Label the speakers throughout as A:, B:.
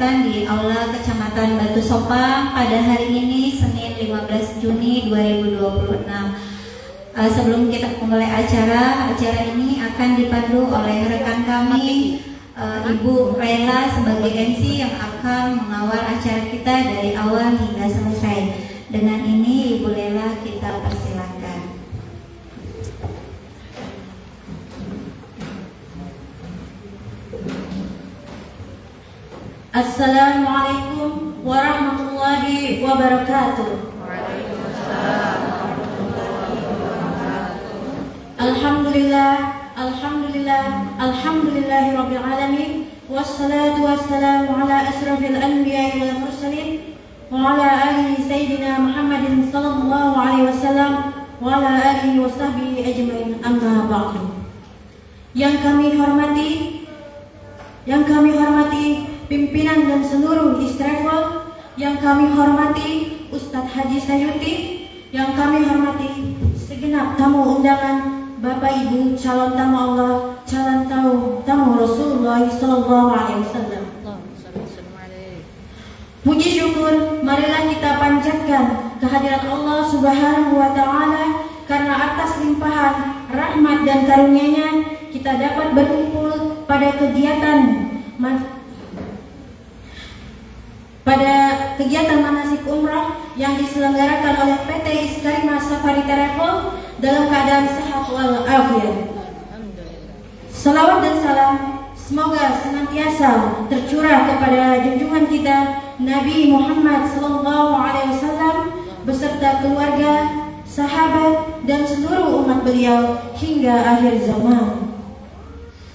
A: dilaksanakan di Aula Kecamatan Batu Sopang pada hari ini Senin 15 Juni 2026. Sebelum kita memulai acara ini akan dipandu oleh rekan kami Ibu Rela sebagai MC yang akan mengawal acara kita dari awal hingga selesai. Dengan ini Ibu Rela kita persilakan. Assalamualaikum warahmatullahi wabarakatuh.
B: Waalaikumsalam warahmatullahi wabarakatuh.
A: Alhamdulillahi rabbil alamin. Wassalatu wassalamu ala asrafil anbiya'i wal mursalin wa ala alihi sayyidina Muhammadin sallallahu alaihi wasallam wa ala alihi wa sahbihi ajmain, amma ba'du. Yang kami hormati pimpinan dan seluruh Istravel, yang kami hormati Ustadz Haji Sayuti, yang kami hormati segenap tamu undangan, Bapak Ibu calon tamu Allah, calon tamu Rasulullah Sallallahu Alaihi Wasallam. Puji syukur marilah kita panjatkan kehadirat Allah Subhanahu Wa Taala karena atas limpahan rahmat dan karunia-Nya kita dapat berkumpul pada kegiatan manasik umrah yang diselenggarakan oleh PT Iskarima Safari Travel dalam keadaan sehat walafiat. Salawat dan salam semoga senantiasa tercurah kepada junjungan kita Nabi Muhammad SAW beserta keluarga, sahabat dan seluruh umat beliau hingga akhir zaman.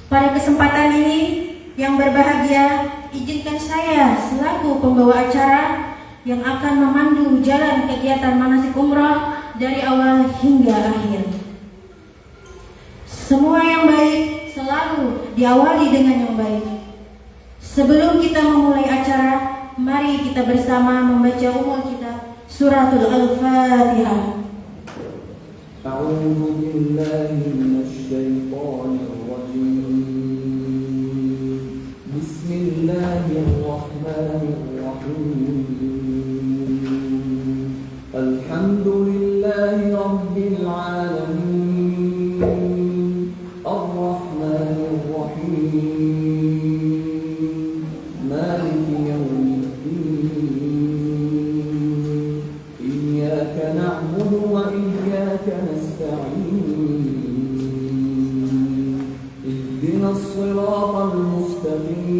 A: Pada kesempatan ini yang berbahagia, izinkan saya selaku pembawa acara yang akan memandu jalan kegiatan manasik umrah dari awal hingga akhir. Semua yang baik selalu diawali dengan yang baik. Sebelum kita memulai acara, mari kita bersama membaca umul kita Suratul Al-Fatihah.
C: A'udzu billahi minasy syaithanir rajim. Bismillahirrahmanirrahim. Alhamdulillahi rabbil alamin. Ar-Rahmanir Rahim. Maliki yaumiddin. Iyyaka na'budu wa iyyaka nasta'in. Ihdinas siratal mustaqim.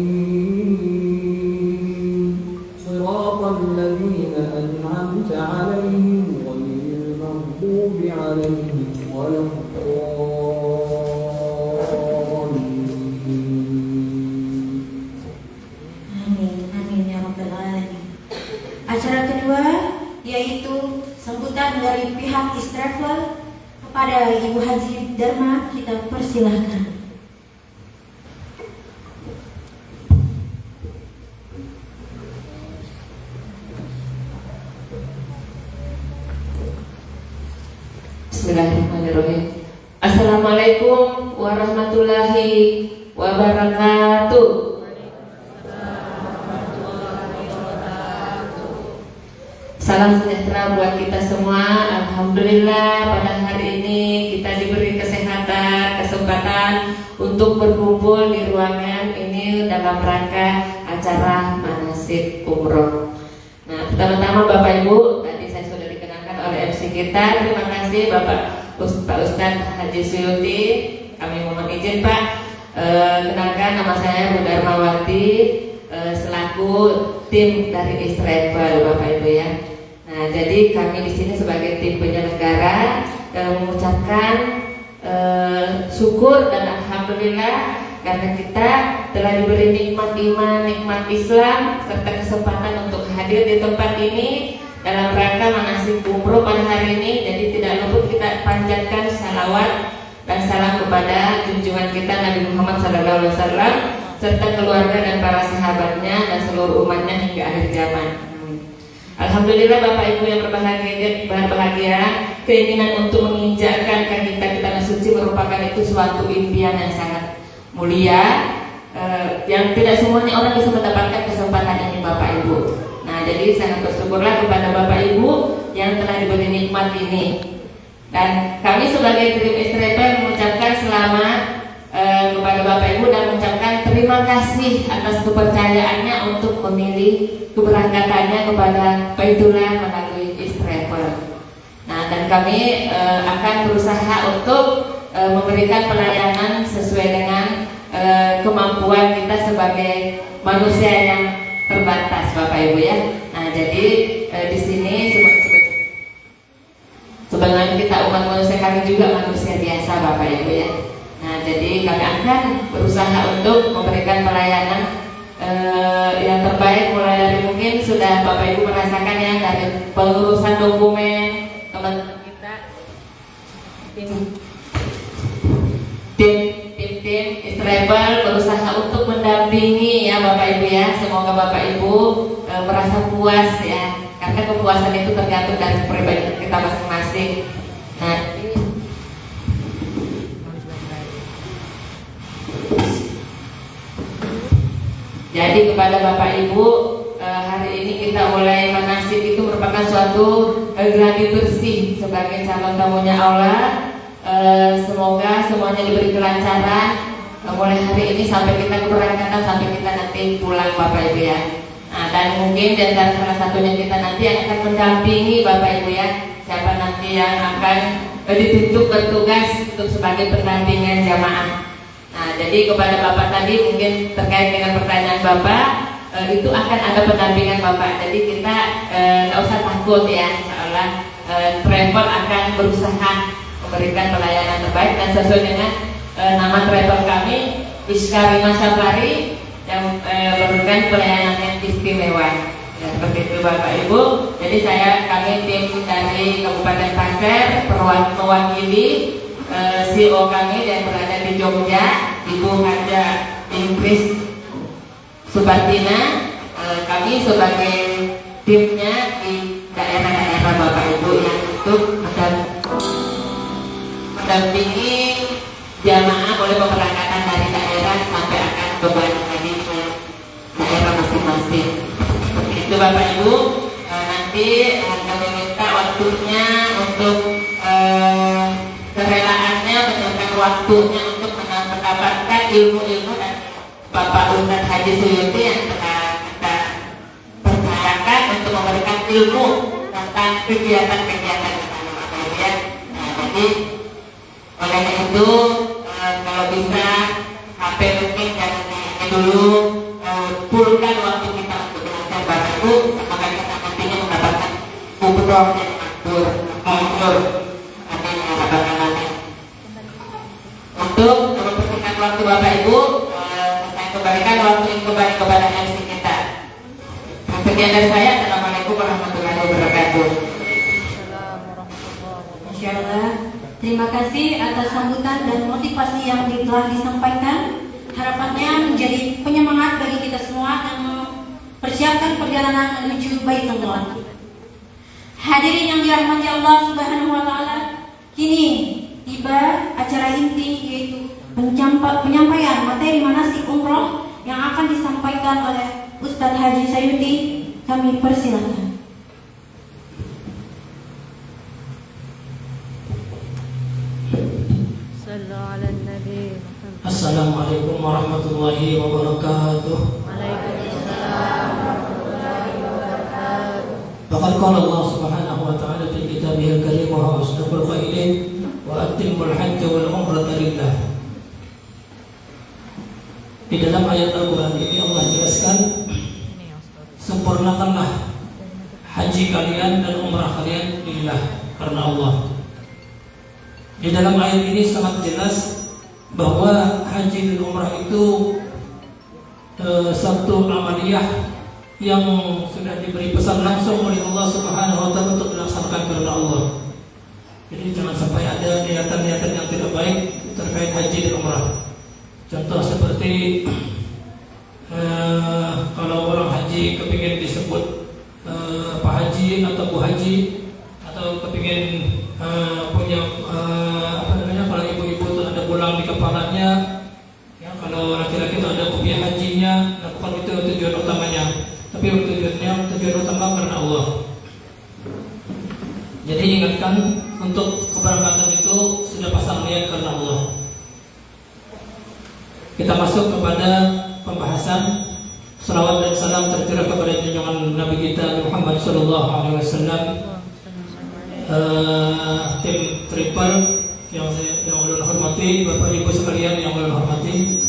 C: Siratal ladzina an'amta 'alaihim ghairil maghdubi 'alaihim waladdallin.
A: Amin ya rabbal alamin. Acara kedua yaitu sambutan dari pihak Istravel kepada Ibu Haji Dharma, kita persilahkan.
B: Bismillahirrahmanirrahim. Assalamualaikum warahmatullahi wabarakatuh. Salam sejahtera buat kita semua. Alhamdulillah pada hari ini kita diberi kesempatan untuk berkumpul di ruangan ini dalam rangka acara manasik umroh. Nah, pertama-tama Bapak Ibu, tadi saya sudah dikenalkan oleh MC kita. Terima kasih Pak Ustadz Haji Suyuti. Kami mohon izin Pak, kenalkan nama saya Bu Darmawati, selaku tim dari Istravel Bapak Ibu ya. Nah, jadi kami di sini sebagai tim penyelenggara mengucapkan syukur dan alhamdulillah karena kita telah diberi nikmat iman, nikmat Islam serta kesempatan untuk hadir di tempat ini dalam rangka manasik umroh pada hari ini. Jadi tidak luput kita panjatkan salawat dan salam kepada junjungan kita Nabi Muhammad SAW serta keluarga dan para sahabatnya dan seluruh umatnya hingga akhir zaman. Alhamdulillah Bapak Ibu yang berbahagia, keinginan untuk menginjakkan kaki kita ke tanah suci merupakan itu suatu impian yang sangat mulia. yang tidak semuanya orang bisa mendapatkan kesempatan ini Bapak Ibu. Nah, jadi sangat bersyukurlah kepada Bapak Ibu yang telah diberi nikmat ini. Dan kami sebagai tim Istrepel mengucapkan selamat kepada Bapak Ibu dan mengucapkan terima kasih atas kepercayaannya untuk memilih keberangkatannya kepada Baitullah melalui Istrepel. Nah, dan kami akan berusaha untuk memberikan pelayanan sesuai dengan kemampuan kita sebagai manusia yang terbatas, Bapak Ibu ya. Nah, jadi di sini sebenarnya kita umat manusia, kami juga manusia biasa, Bapak Ibu ya. Nah, jadi kami akan berusaha untuk memberikan pelayanan yang terbaik, mulai dari mungkin sudah Bapak Ibu merasakan ya, dari pengurusan dokumen teman-teman kita, tim Istrepel berusaha untuk mendampingi ya Bapak Ibu ya. Semoga Bapak Ibu merasa puas ya, karena kepuasan itu tergantung dari pribadi kita masing-masing. Nah, jadi kepada Bapak Ibu, hari ini kita mulai manasik itu merupakan suatu gladi bersih sebagai calon tamunya Allah. Semoga semuanya diberi kelancaran mulai hari ini sampai kita keberangkatan, sampai kita nanti pulang Bapak Ibu ya. Nah, dan mungkin di antara salah satunya kita nanti yang akan mendampingi Bapak Ibu ya, siapa nanti yang akan ditunjuk bertugas untuk sebagai pendampingan jamaah. Nah, jadi kepada Bapak tadi mungkin terkait dengan pertanyaan Bapak, itu akan ada pendampingan Bapak. Jadi kita nggak usah takut ya, insyaallah travel akan berusaha memberikan pelayanan terbaik dan sesuai dengan nama travel kami, Iskarima Safari, yang memberikan pelayanan yang istimewa. Ya, seperti itu Bapak Ibu. Jadi kami tim dari Kabupaten Pasir mewakili CEO kami yang berada di Jogja, Ibu Haja Inggris Subatina. Kami sebagai timnya di daerah-daerah Bapak Ibu yang untuk mendampingi jamaah oleh pemberangkatan dari daerah sampai akan kembali lagi ke daerah masing-masing. Seperti itu Bapak Ibu. Nanti kami minta waktunya untuk kerelaannya, menyempatkan waktunya untuk mendapatkan ilmu-ilmu dan Bapak Ustadz Haji Suyuti yang telah kita percayakan untuk memberikan ilmu tentang kegiatan-kegiatan di sana Bapak Ibu ya. Nah, jadi oleh itu kalau bisa HP mungkin jangan ini dulu, pulkan waktu kita untuk belajar Bapak Ibu, maka kita nantinya mendapatkan umroh yang makbul. Untuk mempersingkat waktu Bapak Ibu, saya kembalikan waktu ini kembali kepada MC kita. Sekian dari saya. Assalamualaikum warahmatullahi wabarakatuh.
A: Insyaallah. Terima kasih atas sambutan dan motivasi yang telah disampaikan. Harapannya menjadi penyemangat bagi kita semua dan mempersiapkan perjalanan menuju Baitullah. Hadirin yang dirahmati Allah Subhanahu wa taala, kini tiba acara inti, yaitu penyampaian materi manasik umroh yang akan disampaikan oleh Ustadz Haji Sayuti. Kami persilakan.
C: Assalamualaikum warahmatullahi wabarakatuh.
D: Waalaikumsalam warahmatullahi wabarakatuh.
C: Faqad qala Allah Subhanahu wa ta'ala fi kitabihil karim wa asdaqul qailin wa atimul hajja wal umrata lillah. Di dalam ayat Al-Qur'an ini Allah jelaskan, sempurnakanlah haji kalian dan umrah kalian lillah, karena Allah. Di dalam ayat ini sangat jelas bahwa haji dan umrah itu satu amaliyah yang sudah diberi pesan langsung oleh Allah Subhanahu wa taala untuk dilaksanakan karena Allah. Jadi jangan sampai ada niatan-niatan yang tidak baik terkait haji dan umrah. Contoh seperti kalau orang haji kepingin disebut Pak Haji atau Bu Haji, atau kepingin punya apa namanya, kalau ibu-ibu itu ada bulang di kepalanya, ya, Ya, kalau laki-laki itu ada kopiah hajinya, nah, bukan itu tujuan utamanya, tapi tujuan utama karena Allah. Jadi ingatkan untuk keberangkatan itu sudah pasang niat karena Allah. Kita masuk kepada pembahasan salawat dan salam tercurah kepada junjungan Nabi kita Muhammad Sallallahu Alaihi Wasallam. Tim Triple yang ulun hormati, Bapak Ibu sekalian yang ulun hormati,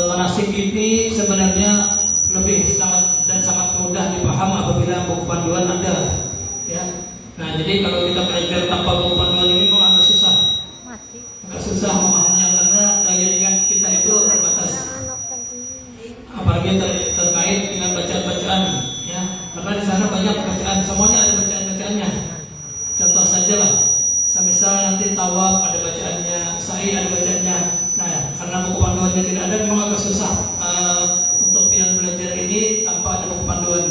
C: manasik ini sebenarnya lebih sangat mudah dipaham apabila buku panduan ada, ya. Nah, jadi kalau kita belajar tanpa buku panduan ini memang agak susah memahaminya karena daya ingat kita itu terbatas, apalagi terkait dengan bacaan-bacaan, ya. Karena di sana banyak bacaan, semuanya ada bacaan-bacaannya. Contoh saja lah, semisal nanti tawaf ada bacaannya, sa'i ada bacaannya. Nah, karena buku panduannya tidak ada, memang agak susah untuk yang belajar ini tanpa ada buku panduan.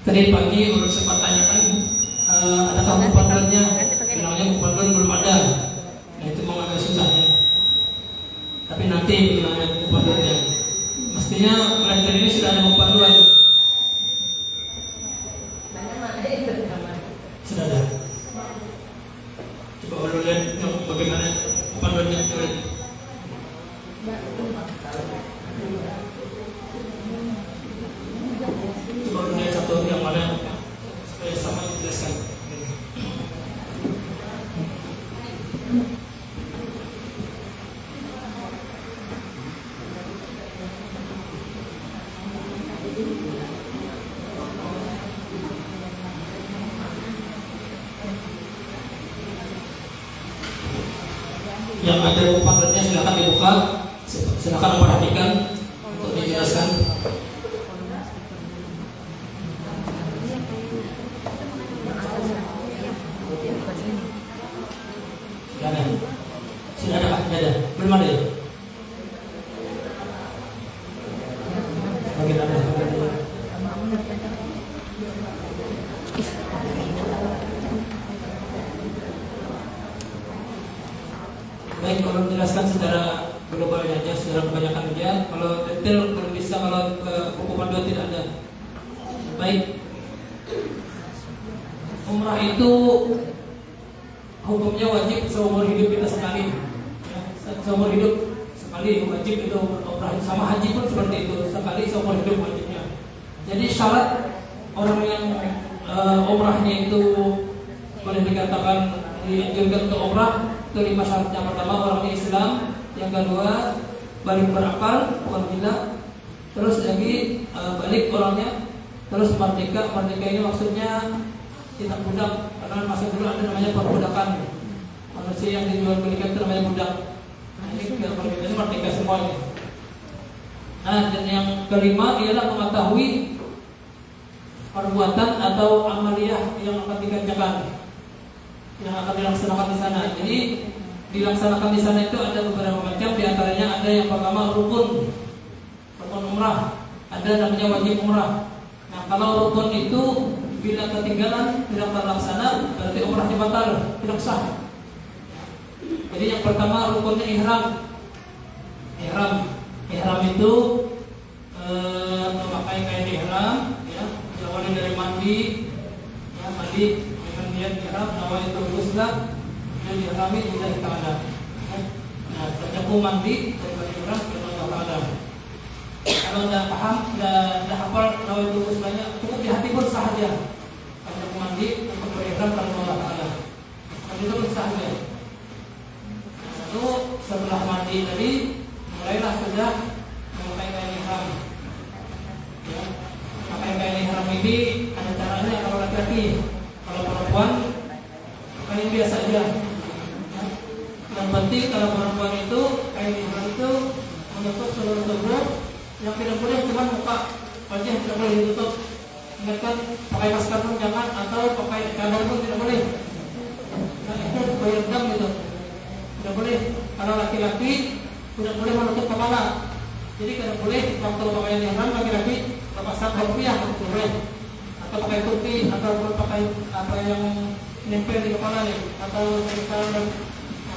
C: Tadi pagi urut sempat tanyakan, adakah buku panduannya? Bilangnya buku panduan belum ada. Nah, itu memang agak susah, ya. Tapi nanti bilangnya buku panduannya. Mestinya belajar ini sudah ada buku panduan. Sudah ada. Coba ulun lihat bagaimana panduannya. Coba ulun lihat satu yang mana supaya sama dijelaskan. Yang ada buku panduannya silakan dibuka, silakan memperhatikan untuk dijelaskan. Sudah ada, Pak? Tidak ada, belum ada ya? Bagaimana? Baik, kalau menjelaskan secara globalnya aja, secara kebanyakan aja. Kalau detail belum bisa, kalau buku panduan tidak ada. Baik, umrah itu hukumnya wajib seumur hidup kita sekali, ya, seumur hidup sekali wajib itu umrah. Sama haji pun seperti itu, sekali seumur hidup wajibnya. Jadi syarat orang yang umrahnya itu boleh dikatakan dianjurkan untuk umrah itu 5 syarat. Yang pertama, orangnya Islam. Yang kedua, balik berakal, bukan gila. Terus lagi balik orangnya. Terus merdeka. Merdeka ini maksudnya tidak budak, karena masa dulu ada namanya perbudakan. Manusia yang dijual belikan itu namanya budak. Nah, ini merdeka semuanya. Nah, dan yang kelima ialah mengetahui perbuatan atau amaliyah yang akan dikerjakan, yang akan dilaksanakan di sana. Jadi dilaksanakan di sana itu ada beberapa macam. Di antaranya ada yang pertama rukun umrah, ada namanya wajib umrah. Nah, kalau rukun itu bila ketinggalan tidak terlaksana, berarti umrahnya batal, tidak sah. Jadi yang pertama rukunnya ihram. Ihram itu memakai kain ihram, ya, diawali dari mandi, ya, mandi dengan niat ihram, nawaitul ghusla, dan dihrami lillahi ta'ala. Nah, setelah mandi dari ihram lillahi ta'ala. Kalau tidak paham, tidak hafal nawaitul ghuslanya, cukup di hati pun sah saja. Kalau mandi untuk berihram karena Allah Ta'ala, itu pun sah saja. Lalu setelah mandi tadi mulailah sudah memakai kain ihram. Ya, pakai kain ihram ini ada caranya kalau laki-laki. Kalau perempuan kain biasa aja. Ya. Yang penting kalau perempuan itu kain ihram itu menutup seluruh tubuh. Yang tidak boleh cuma muka, wajah tidak boleh ditutup. Ingatkan, pakai masker pun jangan, atau pakai cadar pun tidak boleh. Nah, itu bayar gitu. Tidak boleh. Kalau laki-laki tidak boleh menutup kepala. Jadi tidak boleh waktu pakaian ihram laki-laki lepaskan kopiah, tidak boleh. Atau pakai topi, atau pakai apa yang nempel di kepala nih, atau misalnya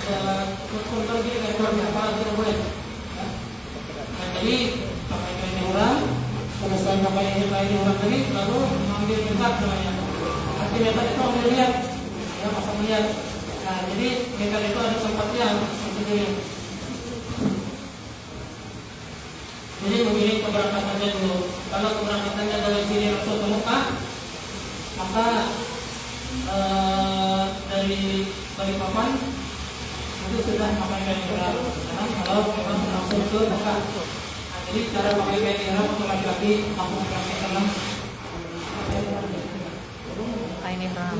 C: ya kontrol gini kayak apa tidak boleh. Nah, jadi pakai kain ihram, selesai pakai kain ihram tadi, lalu mengambil mikot namanya. Arti mikot itu ambil lihat, ya pasang lihat. Nah, jadi mikot itu ada tempatnya seperti ini. Jadi begini keberangkatannya dulu. Kalau keberangkatannya dari sini langsung ke Mekah, maka dari Balikpapan itu sudah pakai kain ihram. Kalau memang langsung ke Mekah, nah, jadi cara pakai kain ihram untuk laki-laki aku pakai dalam
D: kain ihram.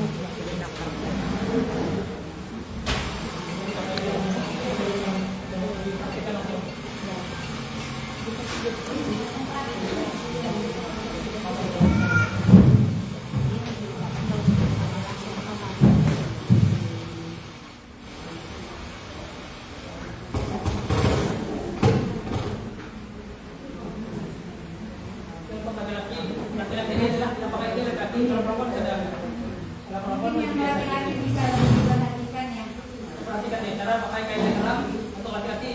C: Perhatikan nih, cara pakai kain ihram untuk laki-laki.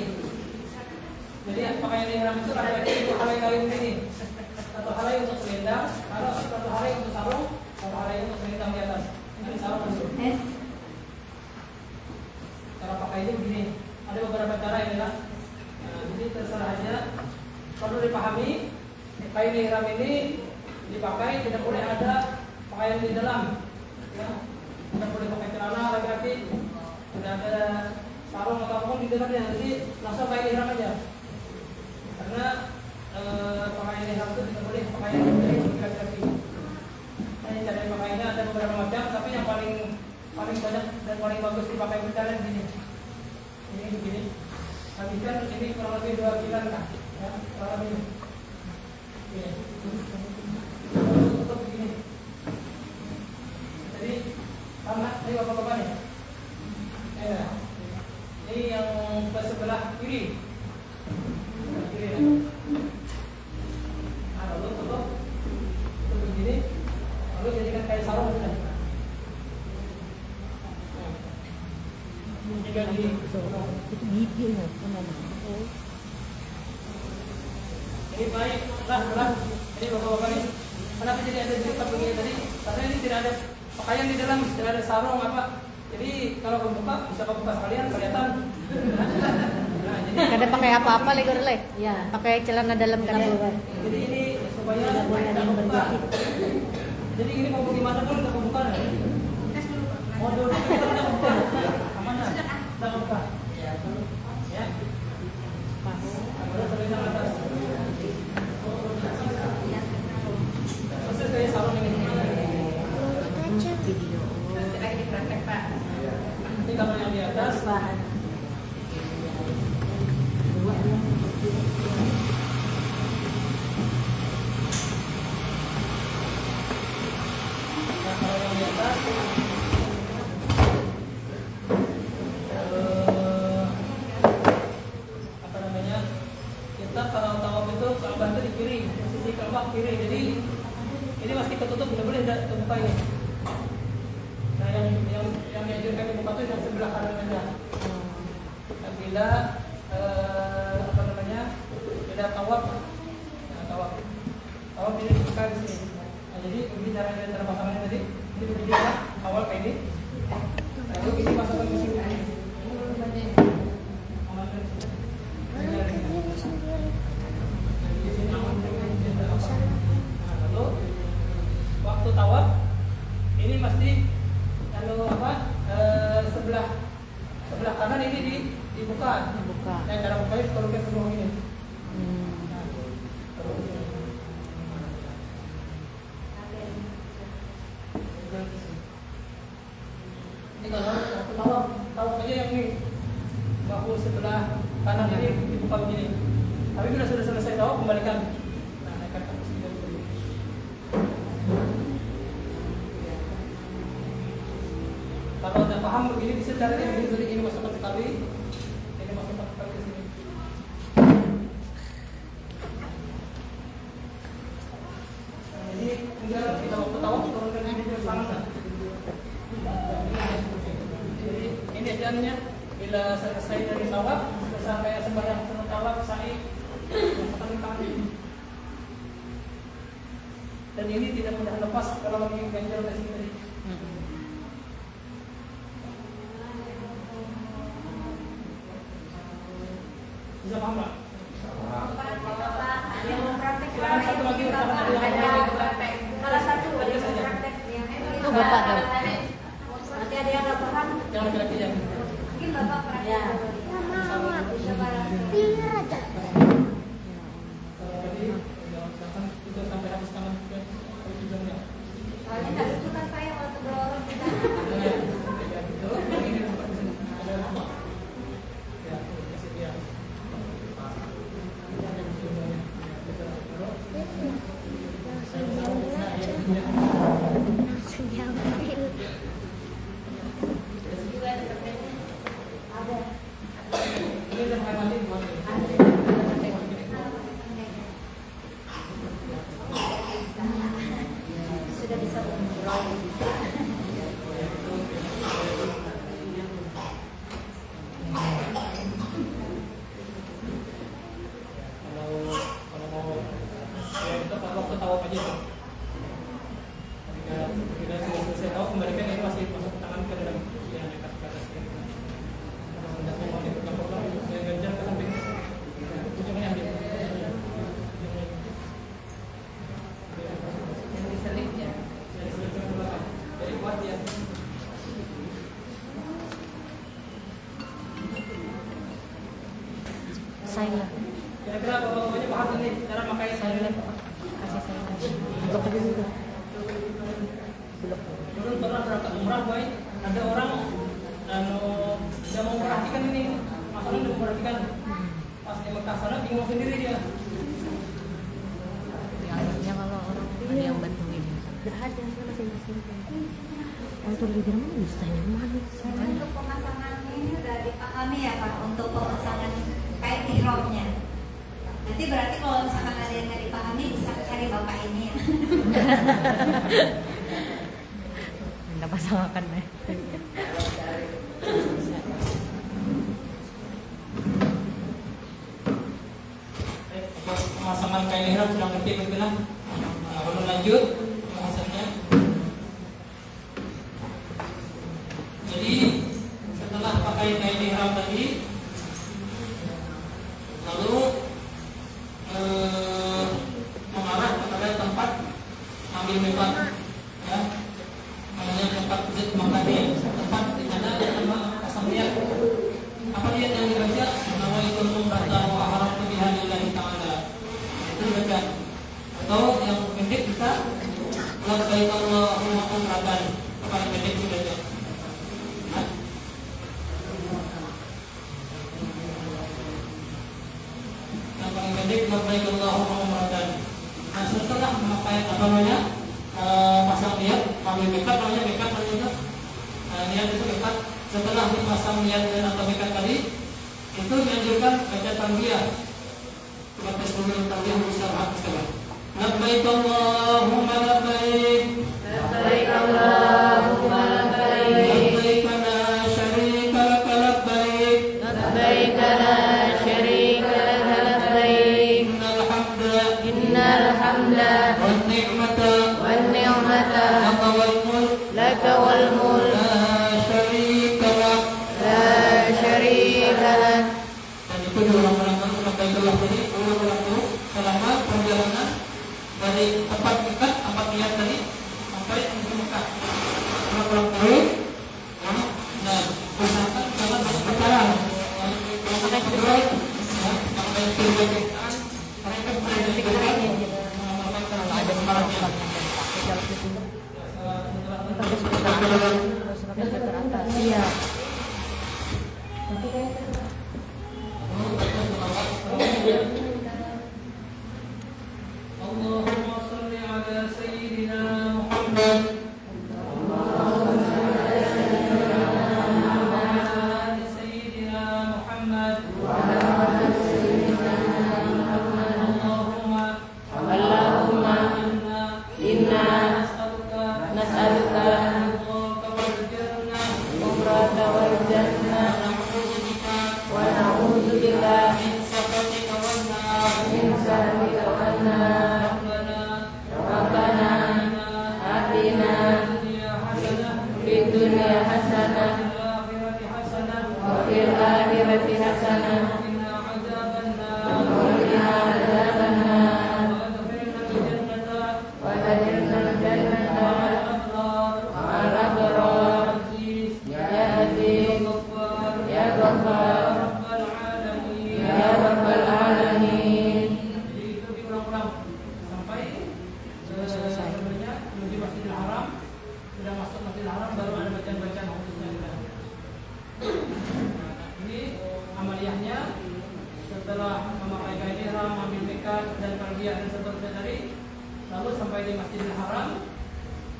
C: Jadi pakaian ihram itu laki-laki itu halai kain ini. Satu halai untuk selendang, kalau satu halai untuk sarung, satu halai untuk selendang di atas. Ini sarung dulu. Cara pakainya begini. Ada beberapa cara ini lah. Nah, jadi terserah aja. Perlu dipahami, kain ihram ini dipakai tidak boleh ada pakaian di dalam. Ya, tidak boleh pakai celana laki-laki. Tidak ada sarung atau apapun di dalamnya, jadi langsung pakai ihram aja. Karena pakaian ihram itu tidak boleh pakaian dari laki-laki. Nah, cara pakaiannya ada beberapa macam, tapi yang paling banyak dan paling bagus dipakai berjalan begini. Ini begini. Habiskan ini kurang lebih 2 bulan lah, ya, kurang lebih. Ini. Tutup begini. Jadi sama ini bapak-bapak nih. Ya. Ini yang ke sebelah kiri. Nah, lalu tutup begini, lalu jadikan kain sarung sudah. Jika di ini baik, lah. Ini bapak-bapak ini. Kenapa jadi ada cerita begini tadi? Karena ini tidak ada pakaian di dalam, tidak ada sarung apa. Jadi kalau kebuka bisa kebuka sekalian kelihatan. Nah, jadi
D: Kada pakai apa-apa lagi le. Ya, pakai celana dalam kan.
C: jadi ini supaya tidak kebuka. Jadi ini mau bagaimana dulu tidak kebuka? Mau dulu tidak kebuka. Aman lah. Tidak kebuka. Ya. Pas. Ada selendang atas. Proses kayak sarung ini. Lagi dipraktek Pak. Ini kalau yang di atas bahan. Nah, kalau yang di atas apa namanya? Kita kalau tawaf itu Ka'bah itu di kiri, posisi Ka'bah kiri. Jadi ini masih ketutup, tidak boleh terbuka ini. Nah, yang dianjurkan dibuka itu yang sebelah kanan aja. Dan bila apa namanya, bila tawaf, tawaf ini dibuka di sini. Nah, jadi ini cara pasangannya tadi. Ini berdiri awal kayak ini. Lalu ini masukkan ke sini. Lalu waktu tawaf ini mesti sebelah kanan ini dibuka. Yang cara bukanya kalau kita semua ini. Ini kalau tawaf aja yang ini bahu sebelah kanan ini dibuka begini. Tapi bila sudah selesai tawaf kembalikan. Nah, naikkan ke sini dulu. Kalau anda paham begini bisa caranya begini, jadi ini masukkan sekali, ini masukkan sekali ke sini. Nah, jadi tinggal kita waktu tawaf turunkan ini ke sana. Jadi ini jalannya, Bila selesai dari tawaf, sampai sembahyang sunat tawaf, sa'i masukkan kaki. Dan ini tidak mudah lepas kalau lagi ganjal ke sini. Bisa paham nggak?
A: Yang mau praktek
C: Silakan satu lagi rekan ada yang mau praktek.
A: salah satu ada yang mau praktek yang
D: Oh, Bapak tuh.
A: nanti ada yang nggak paham
C: Yang laki-laki ya.
A: mungkin bapak praktek
D: Ya.
A: bisa bareng.
C: Jadi silakan kita sampai habis tangan ke ujungnya.
A: Soalnya nggak lucu kan Pak ya waktu berorong kita.
C: Ini tempat di sini. Ada semua. Ya, kasih dia. Ini udah mulai mandi buat
A: Sudah bisa berngobrol.
C: kalau mau ya kita waktu tawaf aja tuh. Ketika sudah selesai tawaf kembalikan ini masih masuk tangan ke dalam ya dekat ke atas. Kalau hendak mau dipegang saya ganjal ke samping ujungnya dia.
B: Yang diselipnya.
C: Jadi selipnya ke belakang. Jadi kuat dia.
D: Saya.
C: Kira-kira bapak-bapaknya paham ini cara pakai saya.
D: Kasih saya.
C: Dulu pernah berangkat umrah boy, ada orang tidak mau memperhatikan ini, masalahnya tidak memperhatikan. Pas di Mekah sana bingung sendiri dia.
D: Ya kalau orang ada yang bantuin.
A: Nggak ada saya masing-masing.
D: Untuk di mana bisa nyaman.
A: Untuk pemasangan ini udah dipahami ya Pak untuk pemasangan kain ihramnya. Nanti berarti kalau misalkan ada yang nggak dipahami bisa cari bapak ini ya.
D: Anda pasangakan deh.
C: Pemasangan kain ihram sudah ngerti berbilang. Lalu lanjut pembahasannya. Jadi setelah pakai kain ihram tadi, lalu mengarah kepada tempat ambil miqat, ya, namanya tempat zat makani, tempat di mana nama pasang niat. Apa niat yang dibaca? Nawaitul umrata wa haramtu biha lillahi ta'ala. Itu dibaca. Atau yang pendek kita labbaik Allahumma umratan. Paling pendek itu dibaca. Yang paling pendek labbaik Allahumma umratan. Nah, setelah memakai apa namanya? Pasang niat, ambil miqat, namanya miqat namanya. Niat itu miqat. Setelah dipasang niat dan atau miqat tadi, itu dianjurkan baca talbiyah. Baca sebelum talbiyah besar hati sekali. Labbaik Allahumma labbaik.
B: Labbaik Allahumma labbaik.
C: Labbaik la syarika laka labbaik.
B: Labbaik la syarika laka labbaik.
C: Innal hamda
B: Innal hamda
C: wan ni'mata
B: wan ni'mata
C: laka wal mulk
B: laka wal mulk
C: la syarika lak.
B: la syarika lak.
C: Dan itu diulang-ulang terus labbaik Allah tadi, ulang-ulang terus selama perjalanan dari tempat miqat, tempat niat tadi sampai ke Mekah. Ulang-ulang terus. Nah, usahakan jangan banyak bicara. Pakai scroll, ya, pakai scroll mereka berdetik-detik mengamalkan kalau ada semangatnya.
D: Iya.
C: Allahumma salli ala sayyidina Muhammad. Allahumma salli ala sayyidina Muhammad. Allahumma
B: Inna
C: nas'aluka
B: nas'aluka
C: al-umrata wal jannah
B: umrata wal jannah
C: wa na'udzu
B: akhirati hasanah
C: وقنا عذاب النار
B: وقنا adzabannar
C: وأدخلنا الجنة
B: wa adkhilna al-jannata
C: مع الأبرار
B: ma'al abrar
C: العزيز
B: ya aziz
C: الغفار
B: ya ghaffar
C: رب العالمين.
B: ya rabbal alamin.
C: Jadi itu diulang-ulang sampai sebenarnya menuju Masjidil Haram. Sudah masuk Masjidil Haram baru ada bacaan-bacaan khususnya kita. Nah, ini amaliyahnya setelah memakai kain ihram, ambil mikot dan tarbiyah dan seterusnya tadi, lalu sampai di Masjidil Haram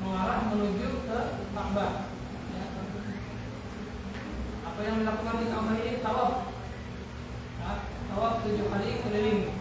C: mengarah menuju ke Ka'bah. Ya. Apa yang dilakukan di Ka'bah ini? Tawaf. Nah, tawaf 7 kali keliling.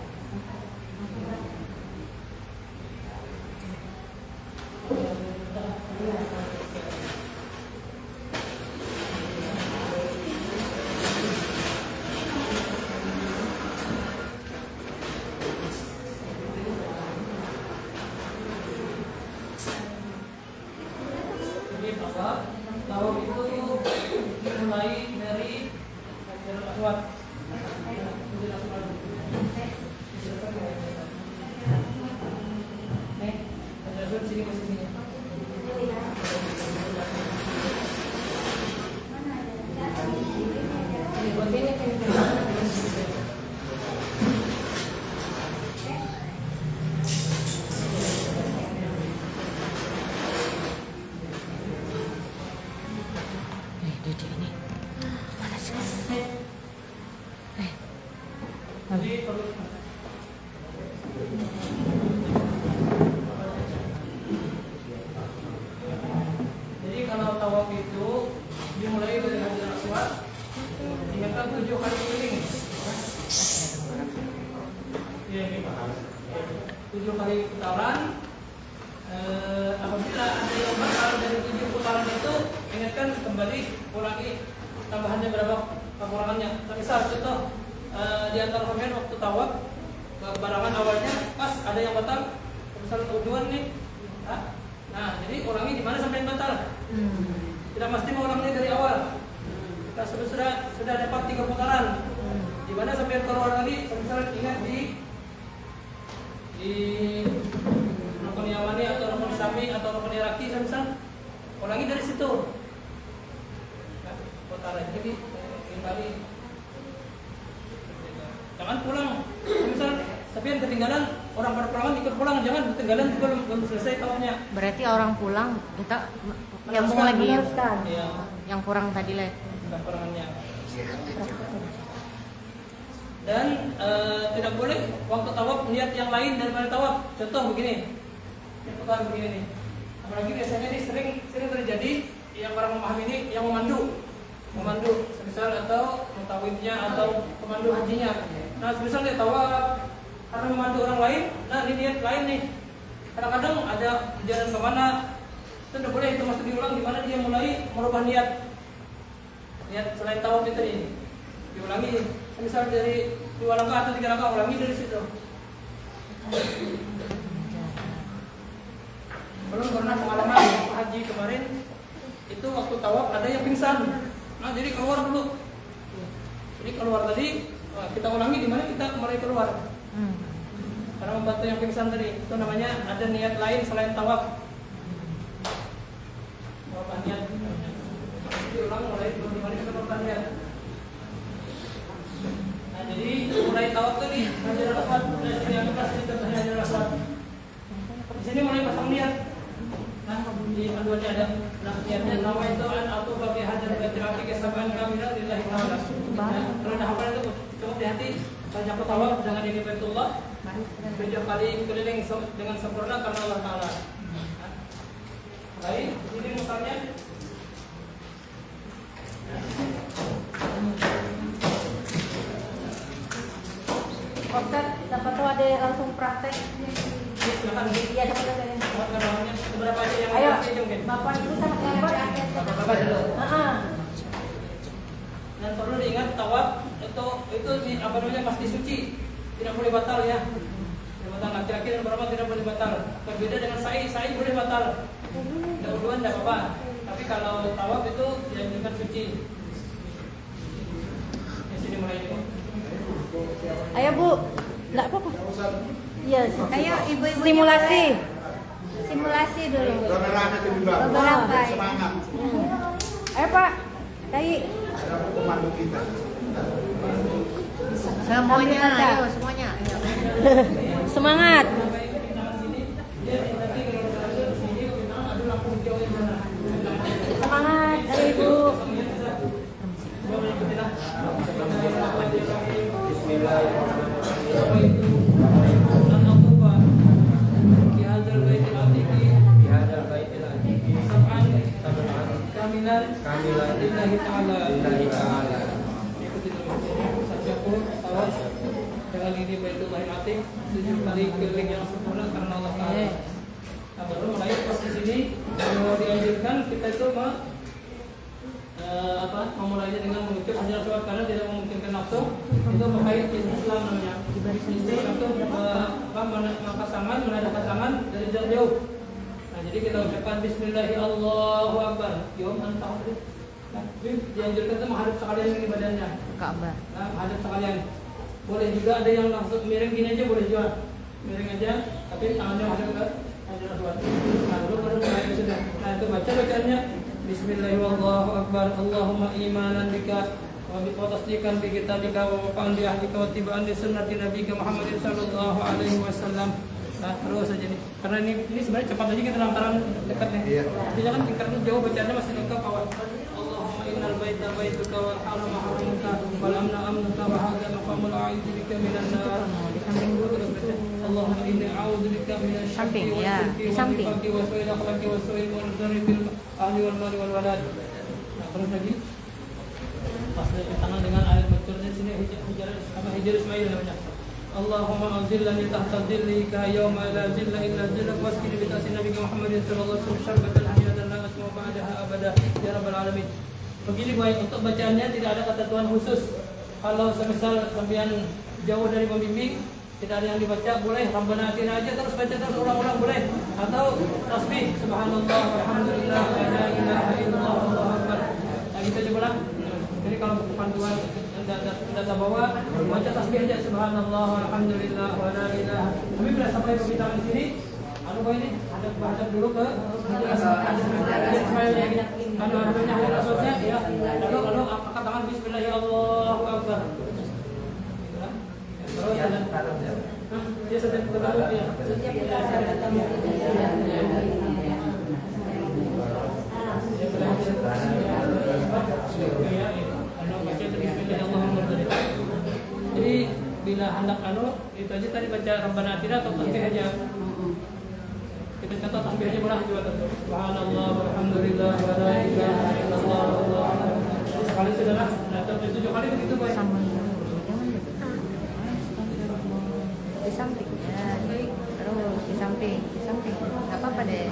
C: Jadi tawaf itu dimulai dari Hajarul Aswad. Hajarul Aswad sini posisinya. Jadi perlu Jadi kalau tawaf itu dimulai dari Hajarul Aswad, ingatkan 7 kali keliling. Iya, ini Pak. 7 kali putaran. Apabila ada yang batal dari 7 putaran itu, ingatkan kembali ulangi tambahannya berapa pengurangannya. Misal contoh di antara kalian waktu tawaf barangan awalnya pas ada yang batal, misalnya tujuan nih. Nah, jadi ulangi di mana sampai yang batal. Tidak mesti mengulangnya dari awal. Kita sudah dapat 3 putaran. Di mana sampai yang keluar lagi, misalnya ingat di rukun Yamani atau rukun Syami atau rukun Iraki, misal ulangi dari situ. Nah, putaran jadi kembali. Jangan pulang. Misal tapi yang ketinggalan, orang berpulangan ikut pulang, jangan ketinggalan belum selesai tawafnya.
D: Berarti orang pulang kita nyambung lagi.
C: Iya,
D: Yang kurang tadi lah.
C: kekurangannya. Dan tidak boleh waktu tawaf niat yang lain daripada tawaf. Contoh begini, contoh begini nih. Apalagi biasanya ini sering terjadi yang orang memahami ini yang memandu, semisal atau mutawifnya atau pemandu hajinya. Nah, semisal dia tawaf karena memandu orang lain, nah ini niat lain nih. Kadang-kadang ada jalan kemana, itu tidak boleh itu masih diulang di mana dia mulai merubah niat selain tawaf itu nih diulangi. Misal dari 2 langkah atau 3 langkah ulangi dari situ. Belum pernah pengalaman haji kemarin itu waktu tawaf ada yang pingsan. Nah, jadi keluar dulu. Jadi keluar tadi kita ulangi di mana kita mulai keluar. Karena membantu yang pingsan tadi, itu namanya ada niat lain selain tawaf. Merubah niat. Jadi ulang mulai di mana kita merubah niat. Nah, jadi mulai tawaf tadi Hajarul Aswad, yang kita cerita tentang Hajarul Aswad. Di sini mulai pasang niat. Nah, di panduannya ada niatnya nama itu atau bagi hajar baitul atiq kesabaran kamilah lillahi taala. Kalau dah hafal itu cukup di hati. Banyak tawaf dengan ini Baitullah 7 kali keliling dengan sempurna karena Allah Taala. Baik, ini misalnya
A: Ustaz, dapat tahu ada langsung praktek?
C: silakan.
A: Iya, dapat ada.
C: Namanya beberapa aja yang
A: Ayo,
C: aja mungkin.
A: Bapak Ibu sama gambar.
C: Bapak dulu. Dan perlu diingat tawaf itu di apa namanya pasti suci, tidak boleh batal ya. Tidak batal. Laki-laki dan perempuan tidak boleh batal. Berbeda dengan sa'i boleh batal. Dahuluan tidak apa-apa. Tapi kalau tawaf itu dianjurkan suci.
D: Bu. Enggak apa-apa. Iya.
E: Ayo ibu-ibu
D: Simulasi.
E: simulasi dulu.
F: Doneran itu juga.
E: Beberapa.
F: Semangat.
D: Ayo Pak. Kai.
F: Ada pemandu kita.
E: Semuanya, ayo semuanya. Ayo.
D: Semangat. Semangat dari Ibu.
C: Kamilan lillahi ta'ala. Dengan ini Baitullahil Atiq 7 kali keliling yang sempurna karena Allah Ta'ala. Nah, baru mulai pas di sini mau dianjurkan kita itu memulainya dengan mengucap hajar aswad karena tidak memungkinkan langsung itu mengait Islam namanya. Islam itu mengangkat tangan, menadahkan tangan dari jarak jauh. Nah, jadi kita ucapkan Bismillahirrahmanirrahim, Allahu Akbar. Yom antah. Nah, dianjurkan itu menghadap sekalian ini badannya.
D: Ka'bah.
C: Nah, menghadap sekalian. Boleh juga ada yang langsung miring gini aja boleh juga. Miring aja, tapi tangannya menghadap ke hajar aswad. Nah, baru mulai sudah. Nah, itu baca bacaannya Bismillahirrahmanirrahim. Allahumma imanan bika wa tasdiqan bi kitabika wa wafa'an bi ahdika wa tiba'an di sunnati nabiyika Muhammadin sallallahu alaihi wasallam. Nah, terus aja nih. Karena ini sebenarnya cepat aja kita lantaran dekat nih.
F: Iya.
C: Artinya kan tingkatnya jauh bacaannya masih lengkap awal. Allahumma innal baita baituka wal harama haramuka wal amna amnuka wa hadha maqamul a'udzu bika minan nar.
D: Di samping dulu.
C: Allahumma inni a'udzu bika minasy
D: Samping,
C: syarri
D: ya.
C: wal
D: Di samping.
C: fitnati wa su'il akhlaqi wa su'il mu'adzari fil ahli wal mali wal walad. Nah, terus lagi. Pas dari tangan dengan air bocor di sini hijr Ismail namanya. Allahumma anzilni tahta dhillika yawma la dhilla illa dhillak wasqini bi ta'sin Nabi Muhammadin sallallahu alaihi wasallam syarbatan haniyatan la asma ba'daha abada ya rabbal alamin. Begini baik untuk bacaannya tidak ada ketentuan khusus. Kalau semisal sampean jauh dari pembimbing tidak ada yang dibaca boleh Rabbana atina aja terus baca terus ulang-ulang boleh atau tasbih subhanallah walhamdulillah wa la ilaha illallah wallahu akbar. Nah, kita coba lah. Jadi kalau untuk panduan data bawa baca tasbih aja subhanallah walhamdulillah wa la ilaha. Tapi bila sampai pembicaraan di sini ini hadap dulu ke Ismailnya kalau hadapnya hadir aswatnya ya lalu angkat tangan bismillahirrahmanirrahim Allahu akbar. Terus dia sedang berlalu ya. Jadi bila hendak itu aja tadi baca Rabbana atina atau tasbih aja. Kita contoh tasbih aja boleh juga tuh. Subhanallah walhamdulillah wa la ilaha illallah wallahu akbar. Sekali sudah lah. Nah, terus 7 kali begitu baik.
D: Di samping. Ya. Terus di samping. Enggak apa-apa deh.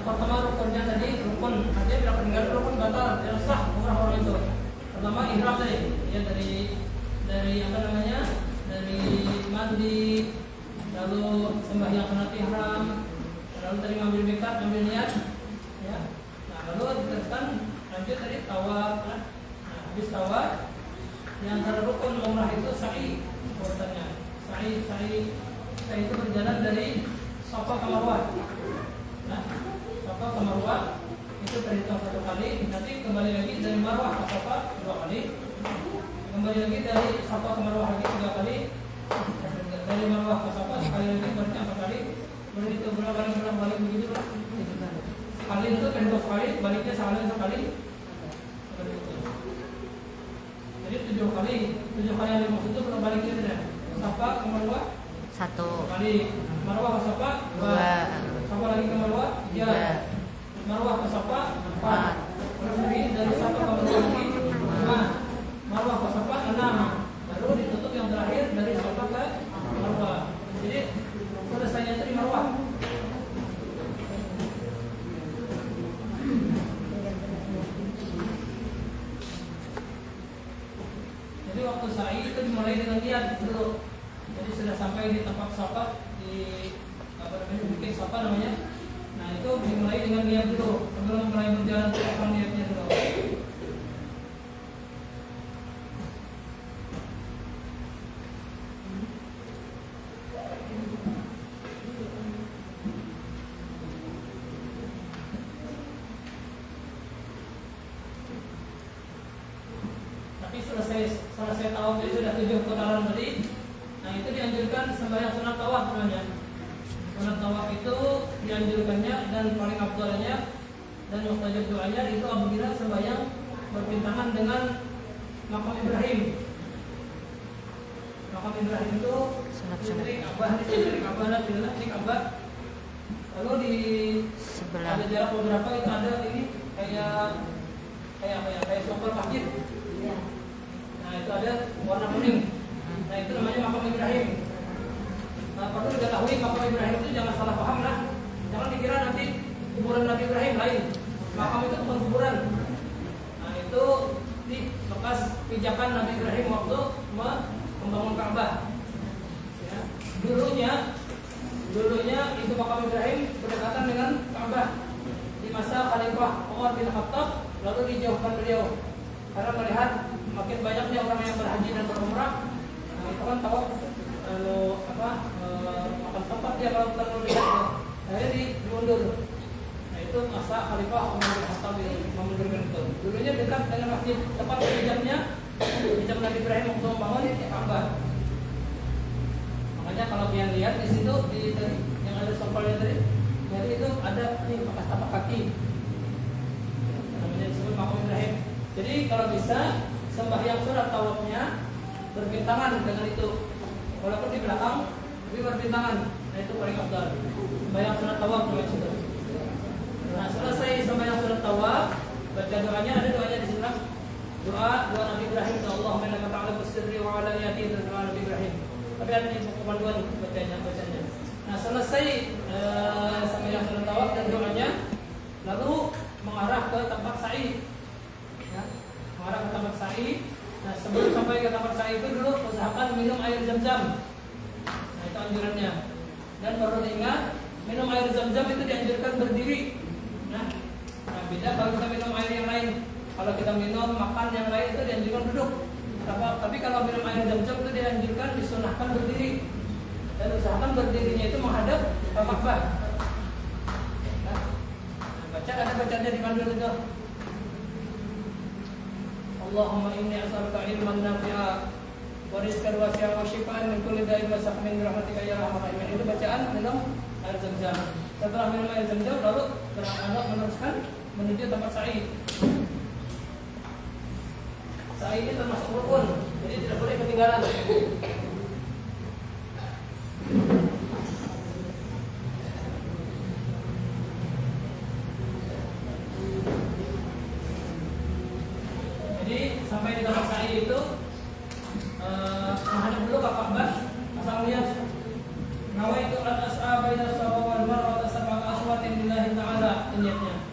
C: Pertama rukunnya tadi rukun artinya bila peninggalan rukun batal yang sah orang itu. Pertama ihram tadi ya dari apa namanya dari mandi lalu sembahyang sunat ihram lalu tadi ngambil miqat ngambil niat ya Nah, Safa ke Marwah itu terhitung 1 kali. Nanti kembali lagi dari Marwah ke Safa 2 kali. Kembali lagi dari Safa ke Marwah lagi 3 kali. Dari Marwah ke Safa sekali lagi berarti 4 kali. Berarti itu berapa balik begitu lah. Sekali itu kan 2 kali, baliknya sekali. Seperti itu. Jadi 7 kali yang dimaksud itu belum baliknya tidak. Safa ke Marwah
D: 1
C: kali, Marwah ke Safa 2, Safa lagi ke Marwah 3, Marwah ke Safa 4, terus lagi dari Safa ke Marwah lagi 5, Marwah ke Safa 6, baru ditutup yang terakhir dari Safa ke Marwah. Jadi selesainya itu di Marwah. Jadi waktu sa'i itu dimulai dengan niat dulu. Jadi sudah sampai di tempat Safa, di bukit Safa namanya. Nah itu dimulai dengan niat dulu. Sebelum mulai berjalan apa niatnya dulu. Selesai tawaf itu sudah 7 putaran tadi. Nah itu dianjurkan sembahyang sunat tawaf namanya. Sunat tawaf itu dianjurkannya dan paling afdalnya dan mustajab doanya itu apabila sembahyang berpintangan dengan makam Ibrahim. Makam Ibrahim itu di Ka'bah, di Ka'bah. Lalu di sebelah ada jarak beberapa itu ada ini kayak sokor masjid. Nah itu ada warna kuning. Nah itu namanya makam Ibrahim. Nah perlu diketahui makam Ibrahim itu jangan salah paham lah. Jangan dikira nanti kuburan Nabi Ibrahim lain. Makam itu bukan kuburan. Nah itu di bekas pijakan Nabi Ibrahim waktu membangun Ka'bah. Ya. Dulunya itu makam Ibrahim berdekatan dengan Ka'bah. Di masa Khalifah Umar bin Khattab lalu dijauhkan beliau karena melihat makin banyaknya orang yang berhaji dan berumrah. Nah itu kan tahu makan tempat dia kalau terlalu lihat itu. Akhirnya diundur. Nah itu masa Khalifah Umar bin Khattab memundurkan itu. Dulunya dekat dengan masjid, tepat hijabnya hijab Nabi Ibrahim waktu membangun Ka'bah. Makanya kalau kalian lihat di situ yang ada sompalnya tadi, jadi itu ada bekas tapak kaki. Namanya disebut makam Ibrahim. Jadi kalau bisa sembahyang sunat tawafnya berpintangan dengan itu. Walaupun di belakang tapi berpintangan. Nah itu paling afdal. Sembahyang sunat tawaf namanya itu. Nah selesai sembahyang sunat tawaf, baca doanya, ada doanya di sebelah. Doa Nabi Ibrahim, Allahumma innaka ta'lamu sirri wa 'alaniyati, doa Nabi Ibrahim. Tapi ada di buku panduan bacanya. Nah selesai sembahyang sunat tawaf dan doanya, lalu mengarah ke tempat sa'i. Ya, mengarah ke tempat sa'i. Nah sebelum sampai ke tempat sa'i itu dulu usahakan minum air zam-zam. Nah itu anjurannya. Dan perlu diingat, minum air zam-zam itu dianjurkan berdiri. Nah beda kalau kita minum air yang lain. Kalau kita minum makan yang lain itu dianjurkan duduk. Tapi kalau minum air zam-zam itu dianjurkan disunahkan berdiri. Dan usahakan berdirinya itu menghadap ke Ka'bah. Nah, baca ada bacanya di panduan itu. Allahumma inni as'aluka ilman nafi'a wa rizqan wasi'an wa shifaan min kulli da'in wa saqmin bi rahmatika ya arhamar rahimin. Itu bacaan minum air zam-zam. Setelah minum air zam-zam lalu berangkat meneruskan menuju tempat sa'i. Sa'i ini termasuk rukun, jadi tidak boleh ketinggalan. Jadi sampai di tempat sa'i itu menghadap dulu ke Ka'bah, asal niat nawaitu an as'a baina Safa wal Marwah sab'a aswatin lillahi ta'ala, niatnya.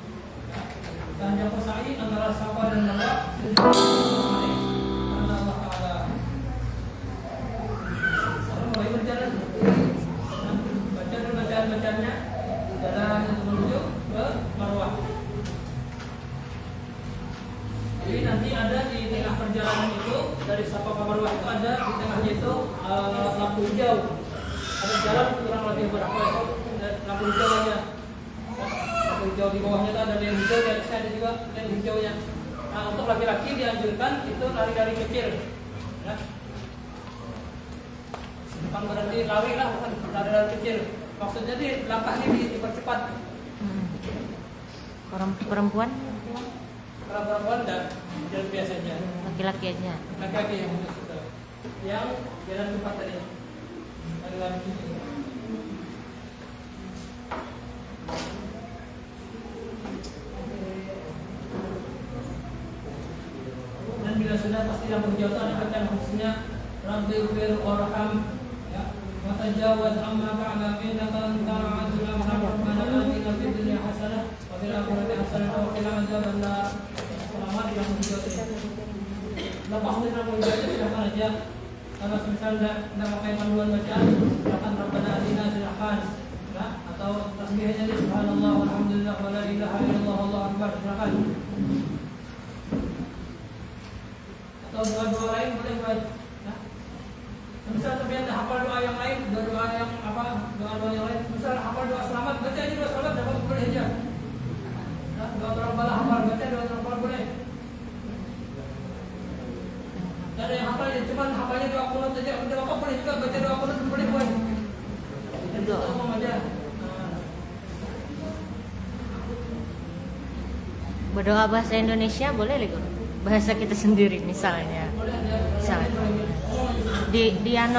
C: Dan yang sa'i antara Safa dan Marwah karena Allah Ta'ala. Sekarang mulai berjalan, baca dulu bacaan-bacaannya, jalan untuk menuju ke Marwah. Jadi nanti ada di tengah perjalanan itu dari Safa ke Marwah itu ada di tengahnya itu lampu hijau. Ada jalan kurang lebih berapa itu lampu hijau aja. hijau di bawahnya tuh ada lem hijau, di atasnya ada juga lem hijaunya. Nah, untuk laki-laki dianjurkan itu lari-lari kecil. Ya. Bukan berarti lari lah, bukan lari-lari kecil. Maksudnya di langkahnya dipercepat.
D: Orang perempuan,
C: Kalau perempuan enggak, jalan biasanya.
D: laki-laki aja.
C: Laki-laki yang khusus itu. Yang jalan cepat tadi. Lari-lari kecil. Dan bila sudah pasti yang berjauhan akan khususnya Rabbi fir warham, ya, wa tajawaz amma ba'da innaka antal azizul rahim. Rabbana atina fid dunya hasanah wa fil akhirati hasanah wa qina adzabannar. Selamat yang berjauhan. Lepas dari yang berjauhan silakan aja. Kalau semisal tidak pakai panduan bacaan, silakan Rabbana atina silakan, ya, atau tasbihnya di subhanallah walhamdulillah wa la ilaha illallah wallahu akbar silakan. Atau doa-doa lain boleh buat. Nah, misal sampai anda hafal doa yang lain, doa yang apa, doa yang lain. Misal hafal doa selamat, baca aja doa selamat, dapat boleh aja. Nah, doa terbalah hafal, baca doa terbalah boleh. Dan ada yang hafal, cuma hafalnya doa kunut aja, udah apa boleh juga baca doa kunut boleh buat. Itu umum aja.
D: Berdoa bahasa Indonesia boleh lagi? Bahasa kita sendiri misalnya. Misalnya.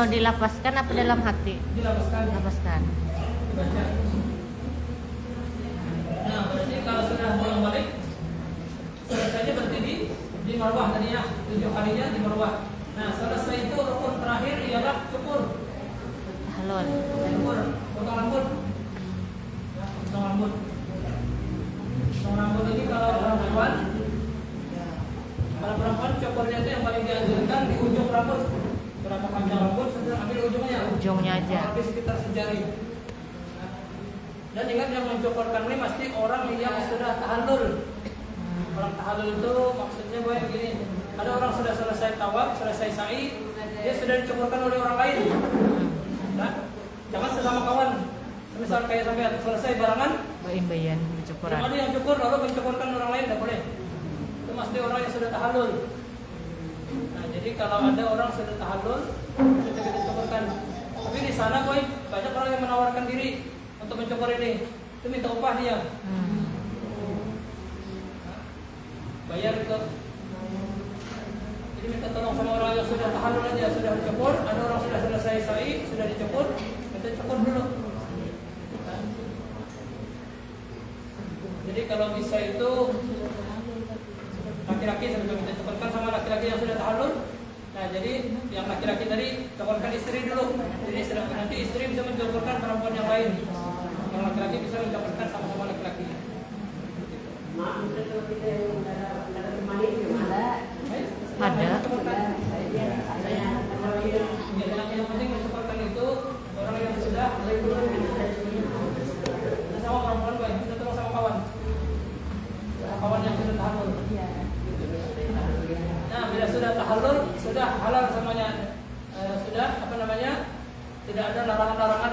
D: Dilafazkan apa dalam hati?
C: Dilapaskan.
D: Lapaskan.
C: Baca. Nah, berarti kalau sudah pulang balik, selesainya berarti di marwah tadi ya, 7 kalinya di marwah. Nah, selesai itu rukun terakhir ialah cukur.
D: Halal.
C: Cukur, potong rambut. Ya, potong rambut. Potong rambut ini kalau perempuan, cukurnya itu yang paling dianjurkan di ujung rambut. Berapa panjang rambut, sudah ambil ujungnya.
D: Ujungnya aja.
C: Habis sekitar sejari. Dan ingat yang mencukurkan ini pasti orang yang sudah tahallul. Orang tahallul itu maksudnya begini. Ada orang sudah selesai tawaf, selesai sa'i, dia sudah dicukurkan oleh orang lain. Nah, jangan sesama kawan. Misal kayak sampai selesai barangan,
D: Bayan cukuran.
C: ada yang cukur lalu mencukurkan orang lain, tidak boleh. Itu mesti orang yang sudah tahallul. Nah, jadi kalau ada orang sudah tahallul, kita cukurkan. Tapi di sana boy, banyak orang yang menawarkan diri untuk mencukur ini. Itu minta upah dia. Bayar itu. Jadi minta tolong sama orang yang sudah tahallul aja, sudah dicukur. Ada orang sudah selesai sa'i, sudah dicukur, minta cukur dulu. Jadi kalau bisa itu laki-laki sebelum kita cukurkan sama laki-laki yang sudah tahallul. Nah, jadi yang laki-laki tadi cukurkan istri dulu. Jadi nanti istri bisa mencukurkan perempuan yang lain. Yang laki-laki bisa mencukurkan sama-sama laki-laki.
D: Ada.
C: Yang penting mencukurkan itu orang yang sudah sama perempuan baik, kita terus sama kawan. Kawan yang sudah tahallul. Nah, bila sudah tahallul, sudah halal semuanya. Sudah apa namanya? Tidak ada larangan-larangan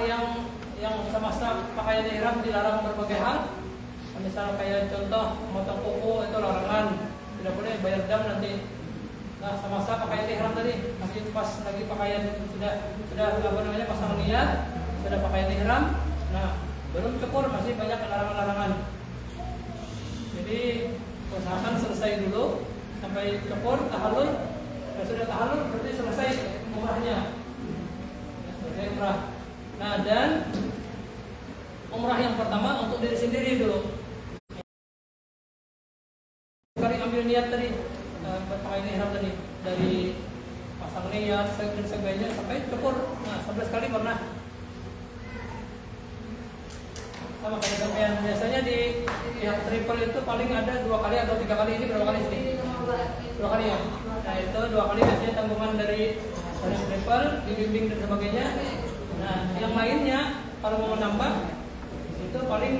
C: yang semasa pakaian ihram dilarang berbagai hal. Misal kayak contoh motong kuku itu larangan, tidak boleh bayar dam nanti. Nah, semasa pakaian ihram tadi masih pas lagi pakaian sudah apa namanya pasang niat, sudah pakaian ihram. Nah, belum cukur masih banyak larangan-larangan. Jadi usahakan selesai dulu sampai cukur tahallul. Kalau sudah tahallul berarti selesai umrahnya. Selesai umrah. Nah, dan umrah yang pertama untuk diri sendiri dulu. Kali ambil niat tadi berpakaian ihram tadi dari pasang niat dan sebagainya sampai cukur. Nah, 11 kali pernah. Sama kayak sampean biasanya di yang triple itu paling ada 2 kali atau 3 kali. Ini berapa kali sih? 2 kali ya. Nah, itu 2 kali biasanya tanggungan dari triple, dibimbing dan sebagainya. Nah, yang lainnya kalau mau menambah itu paling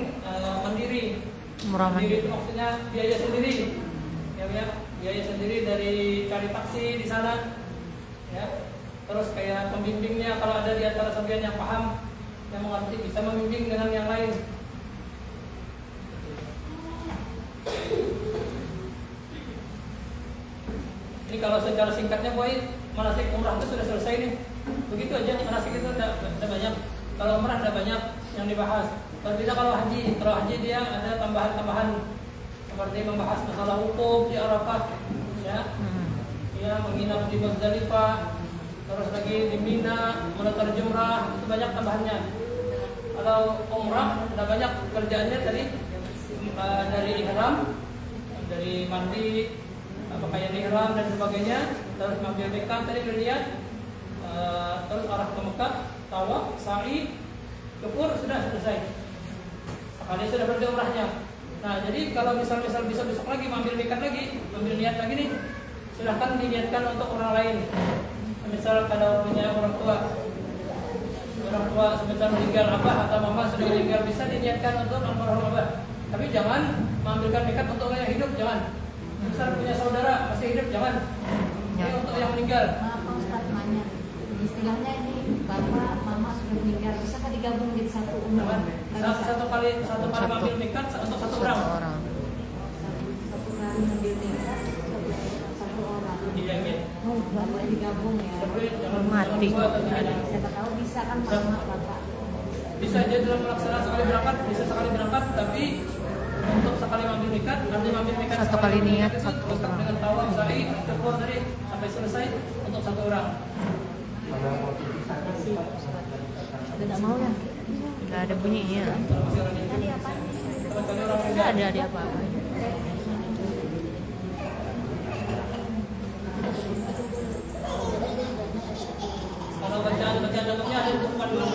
C: mandiri. Mandiri itu maksudnya biaya sendiri. Ya, biaya sendiri dari cari taksi di sana. Ya. Terus kayak pembimbingnya kalau ada di antara sampean yang paham, yang mengerti bisa membimbing dengan yang lain. kalau secara singkatnya boy, manasik umrah itu sudah selesai nih. Begitu aja, manasik itu ada banyak. Kalau umrah ada banyak yang dibahas. Berbeda kalau haji dia ada tambahan-tambahan seperti membahas masalah hukum di Arafah, ya, ya menginap di Muzdalifah, terus lagi di Mina, menonton jumrah, itu banyak tambahannya. Kalau umrah ada banyak kerjaannya dari ihram, dari mandi, pakaian ihram dan sebagainya, terus mengambil miqat tadi dilihat, terus arah ke Mekah, tawaf, sa'i, syukur sudah selesai. Sekali sudah berarti umrahnya. Nah, jadi kalau misal besok lagi mengambil miqat lagi, mengambil niat lagi nih, silahkan diniatkan untuk orang lain. Misal kalau punya orang tua sebentar meninggal abah atau mama sudah meninggal, bisa diniatkan untuk almarhum abah. Tapi jangan mengambilkan miqat untuk orang yang hidup, jangan. Misal punya saudara masih hidup, jangan. Ini untuk yang meninggal.
E: Maaf Pak Ustadz nanya, istilahnya ini bapak, mama sudah meninggal, bisakah digabung jadi satu umrah?
C: Satu kali mengambil miqat untuk satu orang.
E: Satu kali mengambil miqat satu orang.
C: Iya, iya.
E: Oh, boleh digabung ya.
C: Tapi jangan
D: Mati.
E: Siapa tahu bisa kan mama bapak.
C: Bisa aja dalam melaksanakan sekali berangkat, tapi untuk sekali mengambil miqat, nanti mengambil miqat
D: Satu kali niat,
C: itu
D: satu
C: lengkap
D: orang.
C: dengan tawaf, sa'i, syukur tadi sampai selesai untuk satu orang.
D: Tidak mau ya? Tidak ada bunyinya.
C: Kalau masih orang
E: Tadi apa?
C: kali orang
D: Tidak
C: meninggal.
D: ada apa-apa.
C: Kalau bacaan contohnya ada untuk dulu.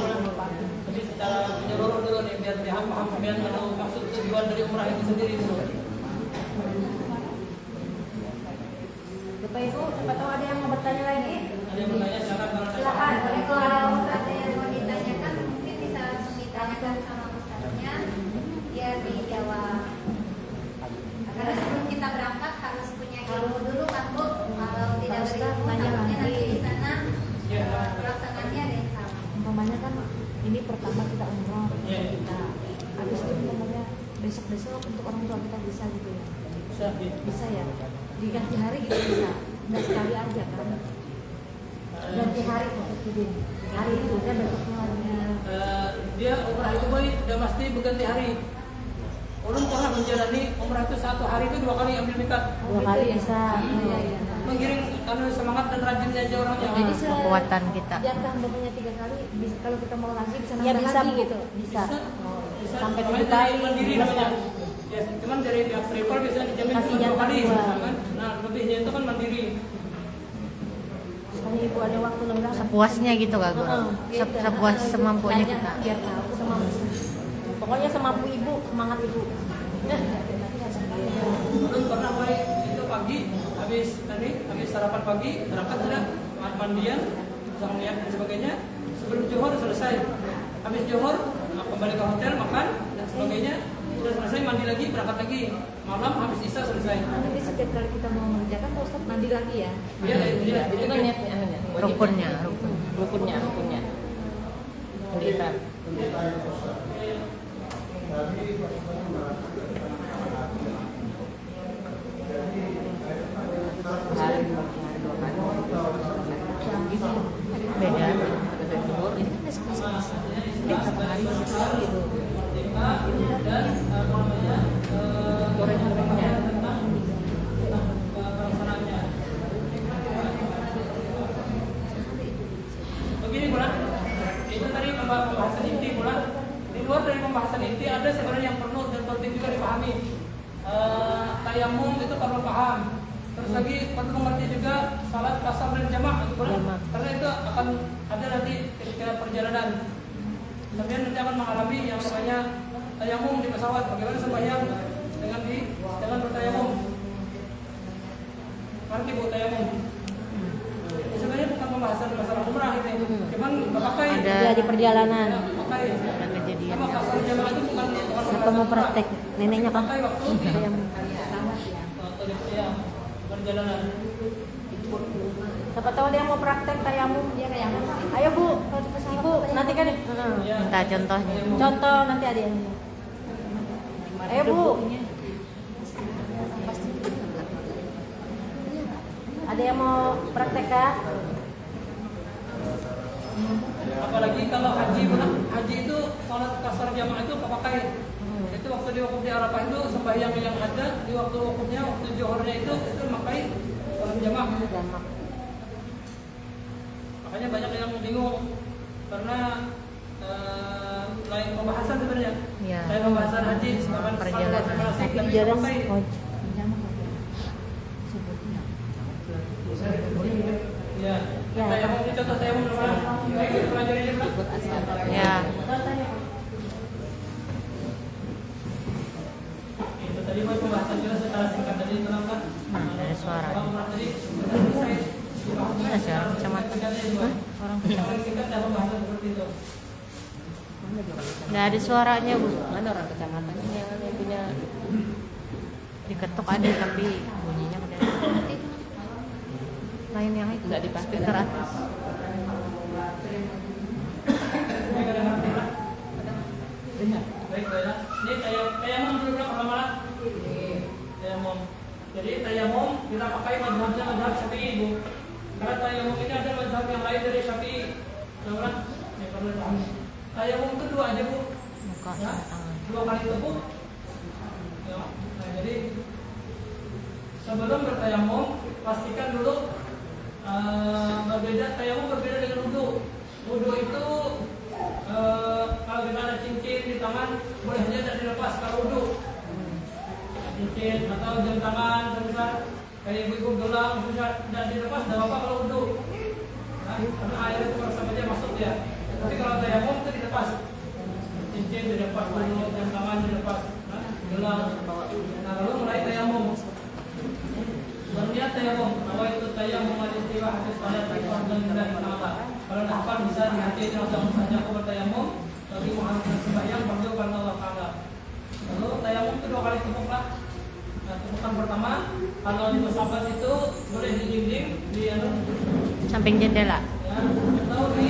C: Jadi secara menyeluruh dulu nih biar dia paham biar tahu maksud tujuan dari umrah itu sendiri dulu.
A: Bapak Ibu, siapa tahu ada yang mau bertanya lagi?
C: Ada yang bertanya silakan kalau ada.
A: Silakan.
E: Kalau ada yang mau ditanyakan mungkin bisa langsung ditanyakan sama ustadznya biar dijawab. Karena sebelum kita berangkat harus punya ilmu dulu kan Bu. Kalau tidak berilmu takutnya nanti di sana pelaksanaannya ada yang salah.
G: Umpamanya kan ini pertama kita umroh,
C: Iya.
G: nah habis itu umpamanya besok untuk orang tua kita bisa gitu ya,
C: Bisa.
G: bisa ya, diganti hari gitu bisa, nggak sekali aja kan, ganti hari maksudnya hari itu kan besoknya harinya.
C: Dia umrah itu boy udah pasti berganti hari. Ulun pernah menjalani umrah itu satu hari itu 2 kali ambil miqat.
G: 2 kali bisa.
E: Iya, iya.
C: Menggiring semangat dan rajinnya aja orangnya.
G: Jadi
D: Kekuatan kita.
G: jatah umpamanya 3 kali, bisa, kalau kita mau lagi bisa
A: Ya
G: nambah
A: bisa
G: lagi
A: Bu.
G: gitu, bisa.
C: Bisa.
A: Sampai
C: Namanya
A: 7 kali,
C: dari mandiri
A: 11
C: namanya.
A: kali.
C: Ya, cuman dari pihak travel biasanya dijamin
A: Kasih
C: cuma 2
A: jatah
C: kali.
A: 2.
C: Kan? Nah, lebihnya itu kan mandiri.
A: Sekali Ibu ada waktu lengkap.
D: Sepuasnya gitu Kak Guru. Sepuas semampunya kita.
A: Biar tahu semampu. Pokoknya semampu Ibu, semangat Ibu.
C: Ulun pernah boy itu pagi habis sarapan pagi berangkat sudah mandian, sang niat dan sebagainya. Sebelum zuhur selesai. Habis zuhur kembali ke hotel makan dan sebagainya. Sudah selesai mandi lagi berangkat lagi. Malam habis isya selesai.
G: Tapi setiap kali kita mau mengerjakan, Pak Ustadz mandi lagi ya.
C: Iya, iya.
B: Itu kan niatnya anunya.
D: Rukunnya.
B: Rukunnya. Kita.
D: Beda.
G: Ini kan besok dia berapa hari gitu.
C: Dan
D: Goreng-gorengnya.
C: pelaksanaannya. Begini pula, itu tadi pembahasan inti pula. Di luar dari pembahasan inti ada sebenarnya yang perlu dan penting juga dipahami. Tayamum itu perlu paham. Terus lagi perlu mengerti juga salat qasar dan jamak itu pula. Karena itu akan ada nanti ketika perjalanan. Kemudian nanti akan mengalami yang namanya tayamum di pesawat. Bagaimana sembahyang dengan bertayamum. Nanti Bu tayamum. Sebenarnya bukan pembahasan masalah umrah ini. Cuman pakai
D: Ada
A: di perjalanan.
C: pakai.
D: ada kejadian.
C: Sama kasar jamaah itu bukan
A: Siapa
C: pembahasan
A: mau
C: umrah.
A: praktek? Neneknya kan.
C: Pakai waktu di ya, perjalanan.
A: Siapa tahu ada yang mau praktek tayamum.
E: Dia kayak apa?
A: Ayo Bu, Ibu nanti kan.
C: Ya.
D: Minta contohnya.
A: Contoh nanti ada yang. Ayo Bu. Ada
G: yang mau praktek Kak?
C: Apalagi kalau haji itu sholat kasar jamaah itu apa pakai? Itu waktu di wukuf di Arafah itu sembahyang yang ada di waktu wukufnya, waktu johornya itu pakai sholat jamaah. Makanya banyak yang bingung karena lain pembahasan sebenarnya.
D: Ya.
C: Lain pembahasan haji, sedangkan
D: Perjalanan.
C: tapi yang pakai. Ya. Saya mau contoh saya mau baik itu pelajari aja Pak.
D: Ya.
C: Itu tadi mau pembahasan kita secara singkat tadi terangkan.
D: Ada suara.
C: Orang tadi selesai.
D: Mana sih orang kecamatan? Hah? Orang kecamatan.
C: Singkat ada pembahasan seperti itu.
D: Nggak ada suaranya Bu.
B: Mana orang kecamatan yang punya
D: Diketuk ada tapi bunyinya udah. Lain yang itu.
B: nggak dipakai?
D: Speaker atas.
C: Baik, baiklah. Ini tayamum dulu berapa lama? Tayamum. Jadi tayamum kita pakai mazhabnya mazhab Syafi'i, Bu. Karena tayamum ini ada mazhab yang lain dari Syafi'i. Tahu? Ya, perlu tahu. Tayamum itu dua aja, Bu.
D: Muka
C: Ya,
D: sama tangan.
C: 2 kali tepuk. Ya. Nah, jadi sebelum bertayamum pastikan dulu tayamum berbeda dengan wudu. Wudu itu kalau kita ada cincin di tangan boleh saja tidak dilepas kalau wudu. Cincin atau jam tangan sebesar kayak ibu-ibu gelang sebesar tidak dilepas tidak apa-apa kalau wudu. Nah, karena air itu bersama saja masuk ya. Tapi kalau tayamum itu dilepas. Cincin dilepas dulu, jam tangan dilepas, gelang. Nah, lalu mulai tayamum. Berniat tayamum, bahwa itu tayamum al-istiwa hadis salat alhamdulillah ta'ala. Kalau dapat bisa di hati langsung saja aku bertayamum bagi mengharuskan sembahyang fardu karena Allah Ta'ala. Lalu tayamum itu 2 kali tepuklah. Nah, tepukan pertama kalau di musafat itu boleh di dinding di
D: Samping jendela.
C: ya, atau di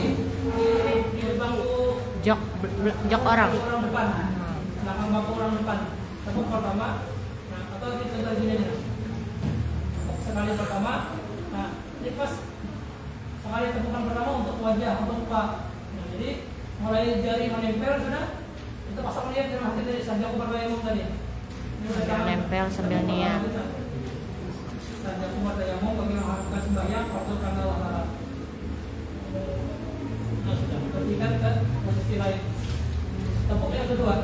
C: bangku
D: Jok orang.
C: orang depan. Belakang bangku orang depan. Tepuk pertama. Nah, atau di contoh sini aja. Sekali pertama, nah ini pas sekali tepukan pertama untuk wajah, untuk muka. Nah, jadi mulai jari menempel sudah, itu pasang niat dalam hati dari saja aku bertayamum tadi. Ini udah tangan.
D: Nempel sambil niat.
C: Saja aku bertayamum bagi mengharapkan sembahyang waktu karena Allah Ta'ala. Nah sudah, berpindah ke posisi lain. Tepuk yang kedua.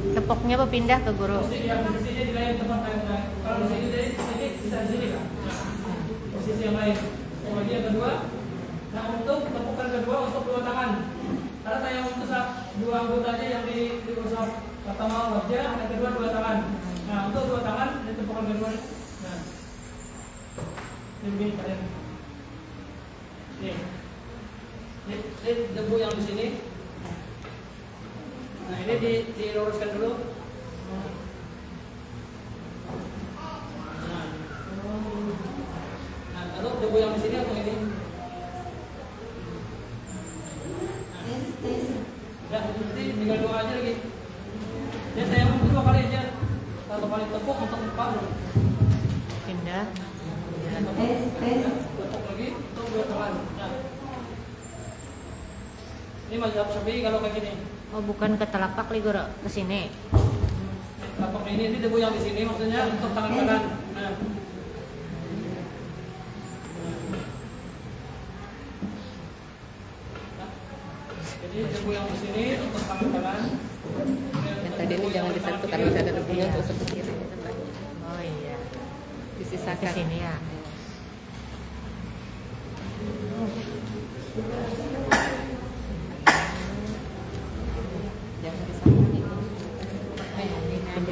D: Tepuknya berpindah ke guru.
C: Posisinya di lain tempat lain. Kalau di sini dari sini bisa di sini kan? Posisi yang lain. Kemudian yang kedua. Nah untuk tepukan kedua untuk 2 tangan. Karena tayamum itu 2 anggotanya yang diusap. Pertama wajah, yang kedua 2 tangan. Nah untuk 2 tangan di tepukan kedua. Nah, ini kalian. Ini debu yang di sini. Nah ini diluruskan dulu. Nah, lalu debu yang di sini atau ini? Ya, nanti tinggal 2 aja lagi. Ya saya mau 2 kali aja. 1 kali tepuk untuk muka.
D: Pindah.
C: Tepuk lagi untuk 2 tangan. Nah. Ini mazhab Syafi'i kalau kayak gini.
D: Oh, bukan ke telapak li guru, ke sini.
C: Telapak ini debu yang di sini maksudnya untuk tangan kanan. Nah. Jadi debu yang di sini untuk tangan kanan.
B: Yang tadi ini jangan disentuh karena masih ada debunya untuk usap ke kiri.
D: Oh iya. Ke
B: Disisakan.
D: sini ya.
B: Jangan disamakan ini.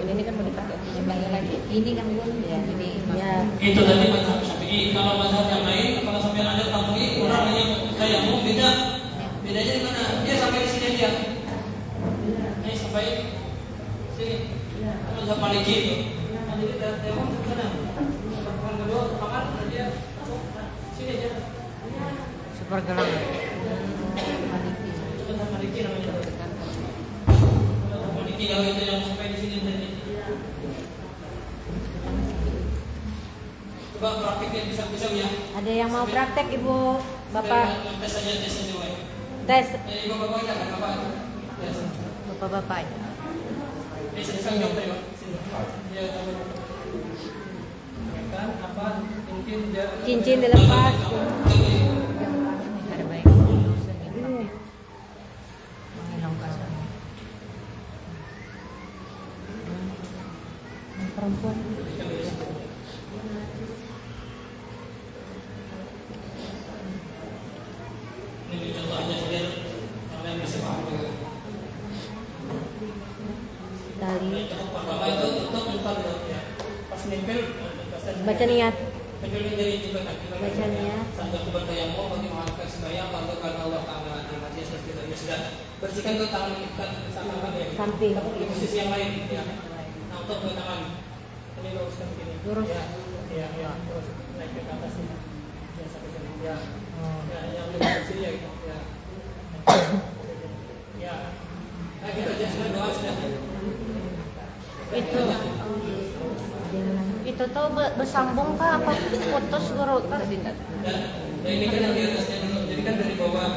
B: Ini kan mau dipakai untuk jumlahnya lagi. Ini kan belum ya. Ini
D: Ya.
C: Itu tadi mazhab Syafi'i. Kalau mazhab yang lain, kalau sampai ada temui orang yang tayamum beda. Bedanya di mana? Dia sampai di sini aja. Ini sampai sini. Mazhab Maliki itu. Nah, jadi tayamum di sana. Pertemuan kedua tangan dia sini aja.
D: Super gelang.
C: Itu mazhab Maliki namanya. Mazhab Maliki kalau itu yang sampai di sini tadi. Coba praktiknya bisa ya.
G: Ada yang mau praktek Ibu, Bapak?
C: Tes saja Wei.
G: Tes.
C: Ibu bapak aja kan bapak. Tes.
G: Bapak-bapak.
C: Ini saya jawab tadi, Pak. Sini. Ya, kan apa
G: Cincin dilepas. Ada baik. Menghilangkan. Perempuan.
C: Ini contoh aja biar kalian bisa paham juga.
G: Tali.
C: Bapak itu untuk mental ya. Pas nempel
G: Baca niat.
C: Penjualan dari juga kan.
G: Baca niat.
C: Sambil bertayang mau bagi menghargai sembahyang kalau karena Allah Taala terima kasih seperti itu ya sudah. Bersihkan tuh tangan kita sama ya.
G: Samping.
C: Di posisi yang lain ya. Nah, untuk dua tangan. Ini luruskan begini.
G: Lurus.
C: Ya. Terus naik ke atas ini. Ya sampai sini. Ya.
G: Oh.
C: Ya, yang lebih kecil ya gitu. Ya. Ya. Nah, gitu aja sudah doa sudah.
G: Itu tuh bersambung kah apa putus guru?
C: Dan ini kan yang di atasnya dulu. Jadi kan dari bawah.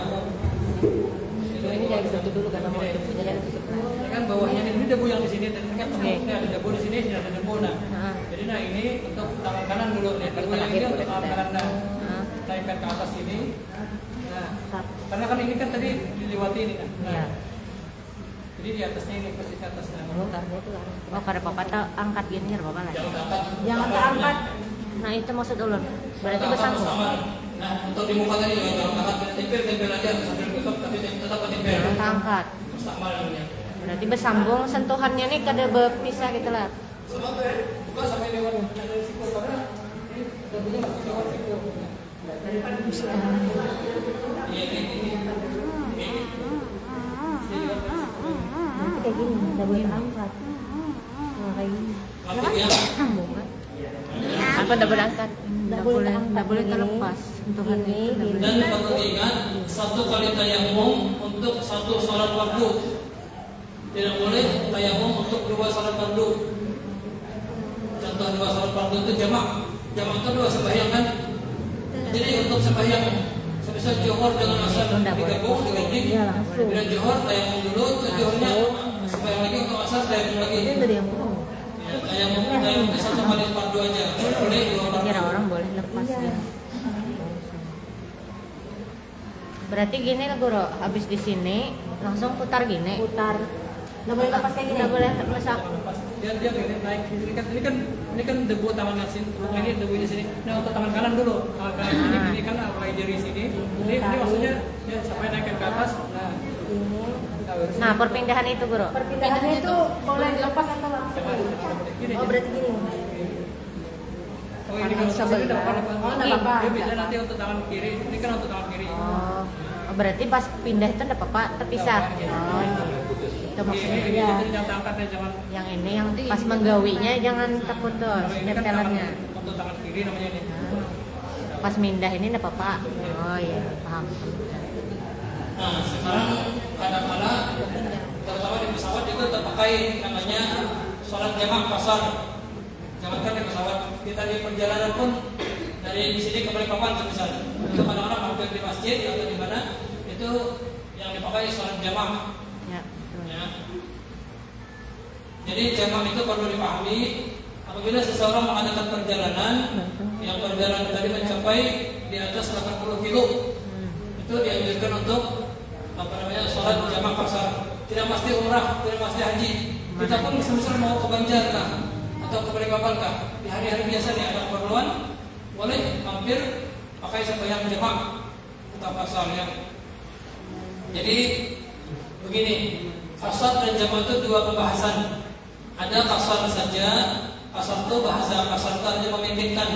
G: Ini jangan ditutup dulu karena mau itu punya tutup.
C: Ya kan bawahnya ini debu yang di sini dan kan ini ada debu di sini ada debu nah. Jadi nah ini untuk tangan kanan dulu nih. Debu yang ini untuk tangan kanan nah. Naikkan ke atas ini. Nah, karena kan ini kan tadi dilewati ini kan. Nah. Jadi di atasnya ini persis ke atas nah.
G: Oh, karena papa tak angkat gini ya papa lah.
C: Jangan angkat.
G: Jangan terangkat. Nah itu maksud ulun. Berarti bersambung.
C: Nah untuk di muka tadi juga jangan angkat tempel aja sambil besok tapi tetap tempel.
G: Jangan terangkat.
C: Mustamal namanya.
G: Berarti bersambung sentuhannya nih kada berpisah gitu lah.
C: Sama tuh ya. Buka sampai lewat dari siku karena ini debunya masuk lewat siku. Iya ini.
G: Nanti kayak gini, udah boleh terangkat. Nah, kayak gini. Sambung kan? Apa udah berangkat? Udah boleh terlepas. Sentuhan ini.
C: Dan perlu diingat satu kali tayamum untuk satu salat fardu. Tidak boleh tayamum untuk dua salat fardu. Contoh dua salat fardu itu jamak. Jamak itu dua sembahyang kan. Jadi untuk sembahyang semisal Johor dengan asar digabung dengan ini. Bila Johor tayamum dulu, terus Johornya sembahyang lagi untuk asar tayamum lagi. Ya, tayamum itu satu kali fardu aja. Boleh dua fardu.
G: Kira orang boleh lepas ya. Berarti gini lah guru, habis di sini langsung putar gini. Putar. Nggak boleh lepas kayak gini. Nggak boleh lepas.
C: Dia gini naik. Ini kan debu tangan sini. Ini debunya sini. Nah untuk tangan kanan dulu. Tangan kanan ini kan mulai dari sini. Ini maksudnya ya sampai naik ke atas.
G: Nah perpindahan itu guru.
A: Perpindahannya itu boleh lepas atau langsung? Oh berarti gini.
C: Oh ini kan sini dapat apa?
A: Oh enggak apa-apa.
C: Dia beda nanti untuk tangan kiri. Ini kan untuk tangan kiri.
G: Oh, berarti pas pindah itu enggak apa-apa, terpisah. Oh, itu maksudnya.
C: Ini jangan angkat ya jangan.
G: Yang ini yang pas menggawinya jangan terputus
C: Ini kan
G: tempelannya.
C: untuk tangan kiri namanya ini.
G: Pas mindah ini enggak apa-apa. Oh iya, paham.
C: Nah sekarang kadang-kala terutama di pesawat itu terpakai namanya sholat jamak pasar. Jangankan di pesawat, kita di perjalanan pun dari di sini ke Balikpapan misalnya. Itu kadang-kadang hampir di masjid atau di mana itu yang dipakai sholat jamak.
G: Ya, betul.
C: Ya. Jadi jamak itu perlu dipahami apabila seseorang mengadakan perjalanan yang perjalanan tadi mencapai di atas 80 kilo. Itu dianjurkan untuk sholat jamak pasar. Tidak pasti umrah, tidak pasti haji. Kita pun misal mau ke Banjar kah atau ke Balikpapan kah, di hari-hari biasa nih ada keperluan, boleh hampir pakai sembahyang jamak atau pasar ya. Jadi begini, kasar dan jamak itu dua pembahasan. Ada kasar saja, kasar itu bahasa kasar itu artinya memendekkan,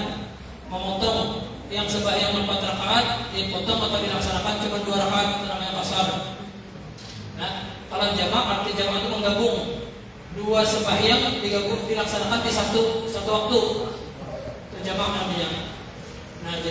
C: memotong yang sembahyang 4 rakaat dipotong atau dilaksanakan cuma 2 rakaat, itu namanya kasar. Nah, kalau jamak arti jamak itu menggabung 2 sembahyang digabung dilaksanakan di satu waktu. Itu jamak namanya. Nah, jadi